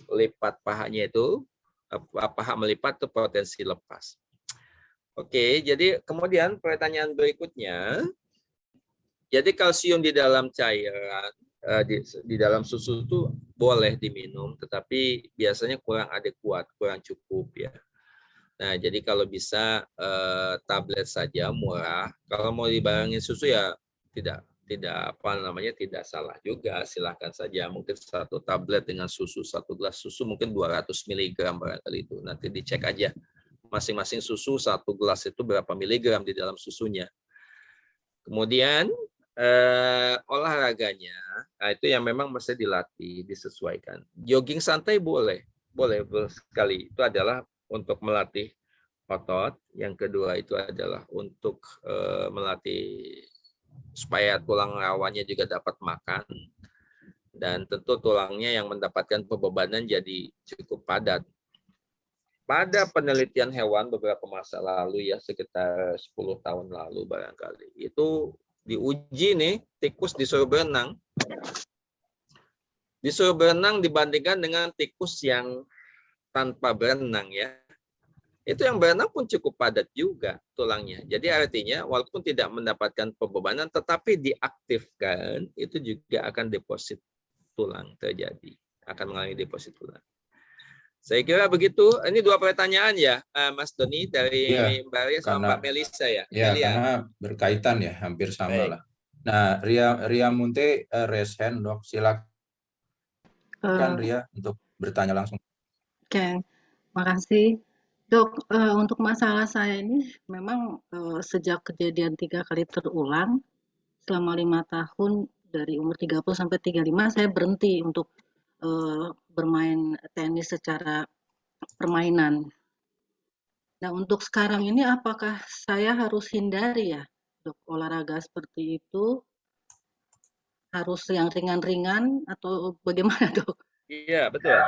S5: lipat pahanya itu, paha melipat itu potensi lepas. Oke, jadi kemudian pertanyaan berikutnya, jadi kalsium di dalam cairan, di dalam susu itu boleh diminum, tetapi biasanya kurang adekuat, kurang cukup ya. Nah, jadi kalau bisa tablet saja murah. Kalau mau dibarengin susu ya tidak tidak salah juga, silahkan saja. Mungkin satu tablet dengan susu, satu gelas susu mungkin 200 mg barangkali itu. Nanti dicek aja masing-masing susu satu gelas itu berapa miligram di dalam susunya. Kemudian olahraganya, nah itu yang memang mesti dilatih, disesuaikan. Jogging santai boleh sekali. Itu adalah untuk melatih otot. Yang kedua itu adalah untuk melatih supaya tulang rawannya juga dapat makan. Dan tentu tulangnya yang mendapatkan pembebanan jadi cukup padat. Pada penelitian hewan beberapa masa lalu ya, sekitar 10 tahun lalu barangkali, itu diuji nih, tikus disuruh berenang. Disuruh berenang dibandingkan dengan tikus yang tanpa berenang ya. Itu yang berenang pun cukup padat juga tulangnya. Jadi artinya walaupun tidak mendapatkan pembebanan tetapi diaktifkan, itu juga akan deposit tulang terjadi. Akan mengalami deposit tulang. Saya kira begitu. Ini 2 pertanyaan ya, Mas Doni dari Mbak Ria sama Mbak Melisa ya.
S8: Ya, karena berkaitan ya, hampir sama. Baik lah. Nah, Ria Munte raise hand, Dok. Silakan Ria untuk bertanya langsung.
S9: Oke, makasih. Dok, untuk masalah saya ini memang sejak kejadian 3 kali terulang selama 5 tahun dari umur 30 sampai 35 saya berhenti untuk bermain tenis secara permainan. Nah, untuk sekarang ini apakah saya harus hindari ya, Dok, olahraga seperti itu? Harus yang ringan-ringan atau bagaimana, Dok?
S5: Iya, betul.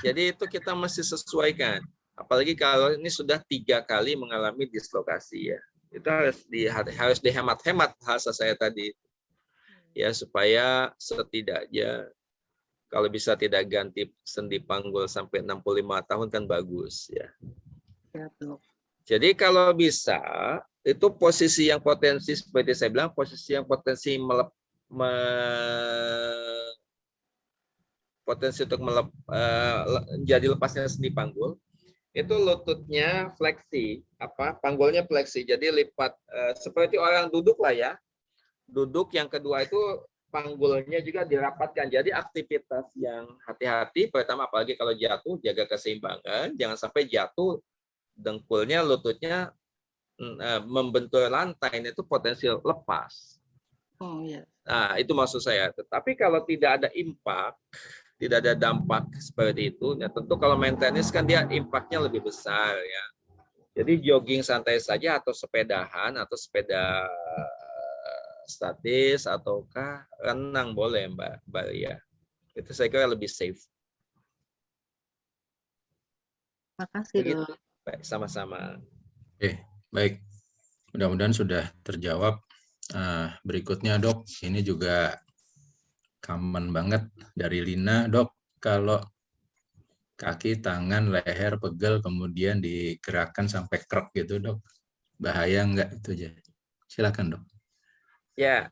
S5: Jadi itu kita mesti sesuaikan. Apalagi kalau ini sudah 3 kali mengalami dislokasi ya. Itu harus dihemat-hemat bahasa saya tadi. Ya, supaya setidaknya kalau bisa tidak ganti sendi panggul sampai 65 tahun kan bagus ya.
S9: Ya, Dok.
S5: Jadi kalau bisa itu posisi yang potensi seperti saya bilang, posisi yang potensi potensi untuk jadi lepasnya sendi panggul itu lututnya fleksi, panggulnya fleksi, jadi lipat seperti orang duduk lah ya. Duduk, yang kedua itu panggulnya juga dirapatkan. Jadi aktivitas yang hati-hati, pertama apalagi kalau jatuh, jaga keseimbangan, jangan sampai jatuh dengkulnya, lututnya membentur lantai, itu potensi lepas.
S9: Oh iya.
S5: Nah, itu maksud saya. Tetapi kalau tidak ada impact, tidak ada dampak seperti itu, ya tentu kalau main tenis kan dia impactnya lebih besar ya. Jadi jogging santai saja atau sepedahan atau sepeda statis ataukah renang boleh Mbak Lia. Itu saya kira lebih safe.
S9: Makasih,
S5: Begitu.
S9: Dok.
S5: Baik, sama-sama.
S8: Oke, baik. Mudah-mudahan sudah terjawab. Berikutnya Dok, ini juga common banget dari Lina. Dok, kalau kaki, tangan, leher pegel kemudian digerakkan sampai krek gitu Dok, bahaya enggak itu aja? Silakan Dok.
S5: Ya,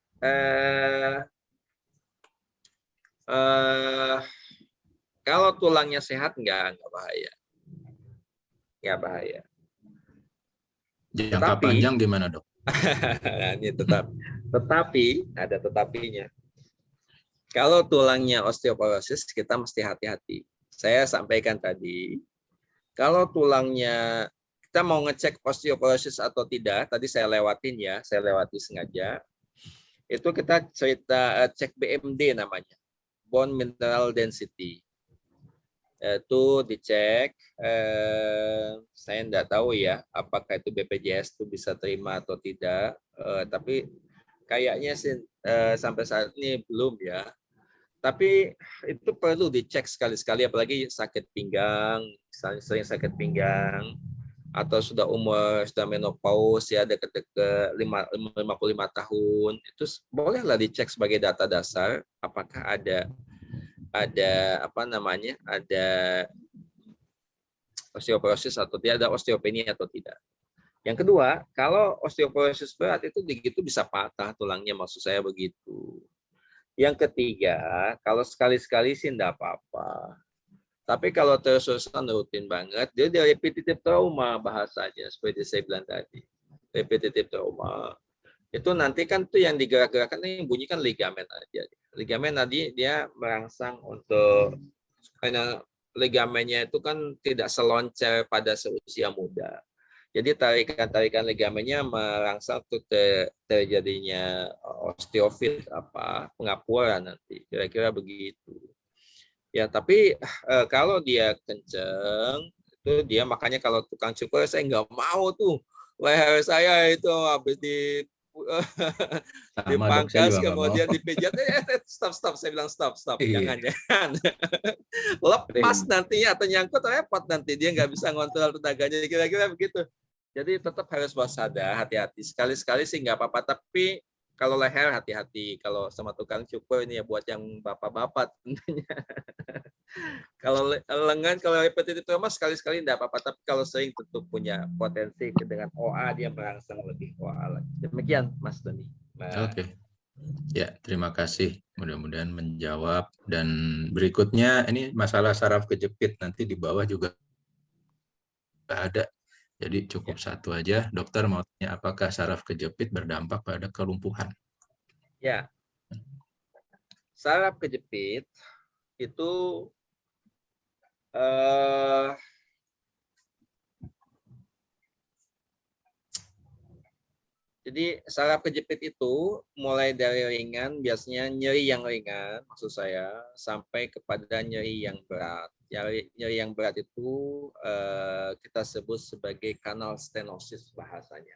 S5: kalau tulangnya sehat enggak bahaya. Enggak bahaya.
S8: Jangka panjang gimana Dok?
S5: Ini tetapi ada tetapinya. Kalau tulangnya osteoporosis kita mesti hati-hati. Saya sampaikan tadi, kalau tulangnya kita mau ngecek osteoporosis atau tidak, tadi saya lewatin ya, saya lewati sengaja. Itu kita cek BMD namanya, bone mineral density. Itu dicek, saya enggak tahu ya apakah itu BPJS itu bisa terima atau tidak, tapi kayaknya sih sampai saat ini belum ya. Tapi itu perlu dicek sekali-sekali, apalagi sakit pinggang, sering sakit pinggang, atau sudah menopause ya, dekat-dekat 55 tahun, itu bolehlah dicek sebagai data dasar apakah ada osteoporosis atau tidak, ada osteopenia atau tidak. Yang kedua, kalau osteoporosis berat itu begitu bisa patah tulangnya, maksud saya begitu. Yang ketiga, kalau sekali-sekali sih enggak apa-apa. Tapi kalau terus-terusan rutin banget, dia repetitive trauma bahasanya, seperti saya bilang tadi. Repetitive trauma. Itu nanti kan tuh yang digerak-gerakkan, yang bunyi kan ligamen aja. Ligamen tadi dia merangsang untuk, karena ligamennya itu kan tidak seloncer pada seusia muda. Jadi tarikan ligamennya merangsang untuk terjadinya osteofit, pengapuran nanti, kira-kira begitu. Ya, tapi kalau dia kenceng, itu dia makanya kalau tukang cukur saya nggak mau tuh leher saya itu habis dipangkas kemudian dipijat. Stop, saya bilang stop, jangan. Lepas nantinya atau nyangkut repot nanti, dia nggak bisa ngontrol tenaganya, kira-kira begitu. Jadi tetap harus waspada, hati-hati. Sekali-sekali sih nggak apa-apa, tapi kalau leher hati-hati. Kalau sama tukang cukur ini ya buat yang bapak-bapak tentunya. Kalau lengan, kalau repetitif trauma sekali-sekali nggak apa-apa, tapi kalau sering tentu punya potensi dengan OA, dia merangsang lebih OA lagi. Demikian Mas Doni.
S8: Oke. Ya, terima kasih. Mudah-mudahan menjawab. Dan berikutnya ini masalah saraf kejepit, nanti di bawah juga ada. Jadi cukup satu aja. Dokter mau tanya, apakah saraf kejepit berdampak pada kelumpuhan?
S5: Ya. Saraf kejepit itu jadi saraf kejepit itu mulai dari ringan, biasanya nyeri yang ringan, maksud saya, sampai kepada nyeri yang berat. Nyeri yang berat itu kita sebut sebagai kanal stenosis bahasanya.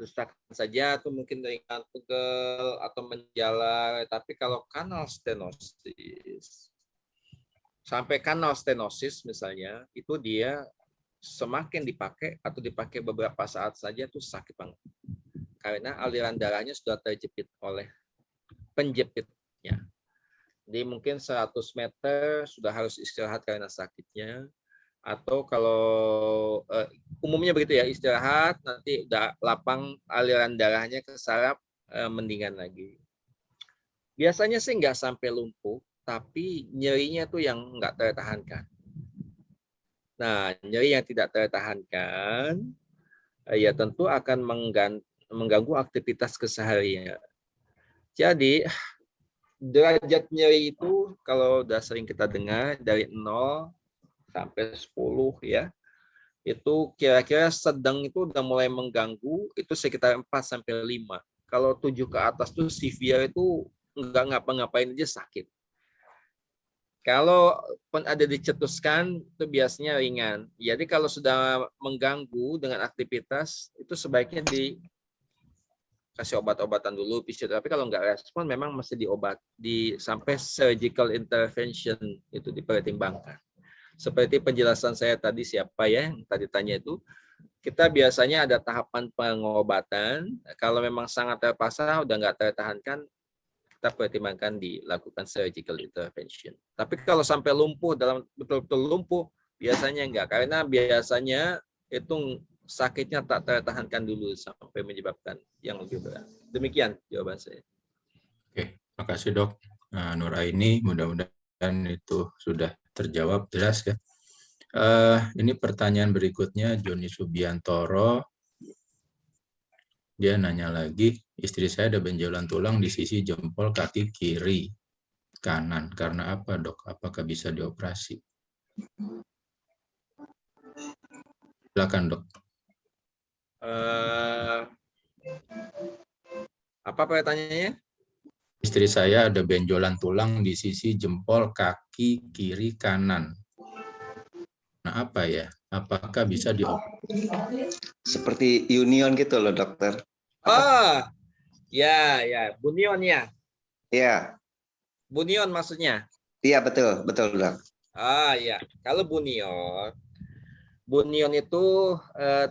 S5: Desakan saja atau mungkin ringan, pegel atau menjalar, tapi kalau kanal stenosis sampai kanal stenosis misalnya, itu dia semakin dipakai atau dipakai beberapa saat saja tuh sakit banget. Karena aliran darahnya sudah terjepit oleh penjepitnya. Jadi mungkin 100 meter sudah harus istirahat karena sakitnya. Atau kalau umumnya begitu ya, istirahat, nanti udah lapang aliran darahnya ke saraf, mendingan lagi. Biasanya sih nggak sampai lumpuh, tapi nyerinya tuh yang nggak tertahankan. Nah, nyeri yang tidak tertahankan, ya tentu akan mengganggu aktivitas keseharian. Jadi, derajat nyeri itu kalau udah sering kita dengar dari 0 sampai 10 ya, itu kira-kira sedang itu udah mulai mengganggu, itu sekitar 4 sampai 5. Kalau 7 ke atas tuh severe itu nggak ngapa-ngapain aja sakit. Kalau ada dicetuskan itu biasanya ringan. Jadi kalau sudah mengganggu dengan aktivitas itu sebaiknya dikasih obat-obatan dulu, fisioterapi. Kalau nggak respon memang mesti sampai surgical intervention itu dipertimbangkan. Seperti penjelasan saya tadi, siapa ya yang tadi tanya itu, kita biasanya ada tahapan pengobatan. Kalau memang sangat terpaksa udah nggak tertahankan, kita pertimbangkan dilakukan surgical intervention. Tapi kalau sampai lumpuh, dalam betul-betul lumpuh, biasanya enggak. Karena biasanya itu sakitnya tak tertahankan dulu sampai menyebabkan yang lebih berat. Demikian jawaban saya.
S8: Oke, makasih Dok. Nah, Nur Aini, mudah-mudahan itu sudah terjawab jelas ya. Ini pertanyaan berikutnya, Joni Subiantoro. Dia nanya lagi, istri saya ada benjolan tulang di sisi jempol kaki kiri kanan. Karena apa, Dok? Apakah bisa dioperasi? Silakan, Dok.
S5: Apa pertanyaannya?
S8: Istri saya ada benjolan tulang di sisi jempol kaki kiri kanan. Nah, apa ya? Apakah bisa dioperasi?
S10: Seperti union gitu loh, dokter.
S5: Oh, ya, bunion ya.
S10: Iya.
S5: Bunion maksudnya?
S10: Iya, betul, dok.
S5: Ah, ya. Kalau bunion itu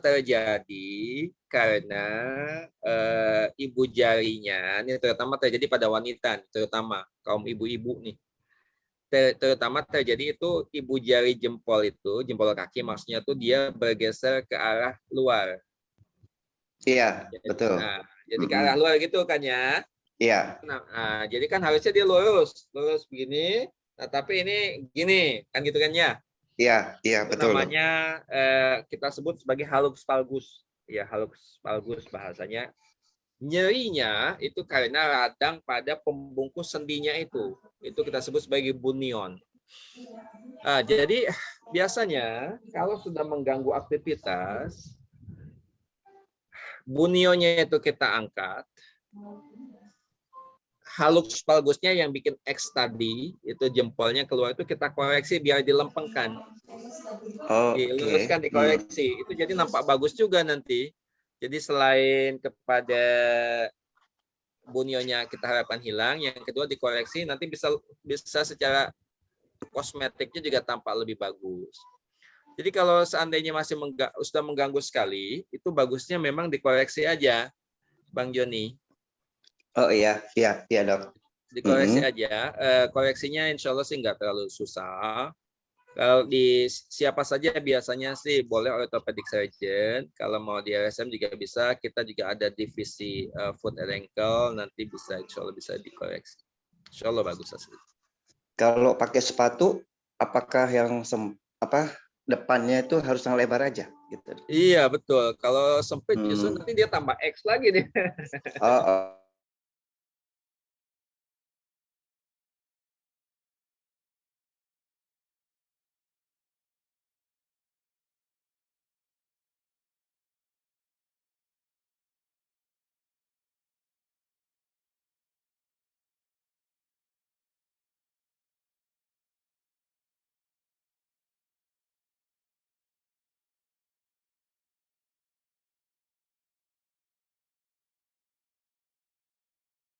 S5: terjadi karena ibu jarinya, ini terutama terjadi pada wanita, terutama kaum ibu-ibu nih. Terutama terjadi itu ibu jari jempol itu, jempol kaki maksudnya tuh dia bergeser ke arah luar.
S10: Iya, betul.
S5: Nah, jadi ke arah luar gitu kan ya.
S10: Iya.
S5: Nah, jadi kan harusnya dia lurus begini. Nah, tapi ini gini, kan gitu kan ya.
S10: Iya,
S5: Itu
S10: betul.
S5: namanya kita sebut sebagai hallux valgus. Ya, hallux valgus bahasanya. Nyerinya itu karena radang pada pembungkus sendinya itu. Itu kita sebut sebagai bunion. Nah, jadi biasanya kalau sudah mengganggu aktivitas, bunionnya itu kita angkat, hallux valgusnya yang bikin X tadi, itu jempolnya keluar itu kita koreksi biar dilempengkan. Diluruskan, dikoreksi. Itu jadi nampak bagus juga nanti. Jadi selain kepada bunionnya kita harapkan hilang, yang kedua dikoreksi, nanti bisa secara kosmetiknya juga tampak lebih bagus. Jadi kalau seandainya masih sudah mengganggu sekali, itu bagusnya memang dikoreksi aja, Bang Joni.
S10: Oh iya dok.
S5: Dikoreksi aja. Koreksinya insya Allah sih nggak terlalu susah. Kalau di siapa saja biasanya sih boleh orthopedic surgeon. Kalau mau di RSM juga bisa. Kita juga ada divisi foot and ankle. Nanti bisa insya Allah bisa dikoreksi. Insya Allah bagus hasilnya.
S10: Kalau pakai sepatu, apakah yang depannya itu harus yang lebar aja gitu?
S5: Iya betul. Kalau sempit justru nanti dia tambah X lagi nih.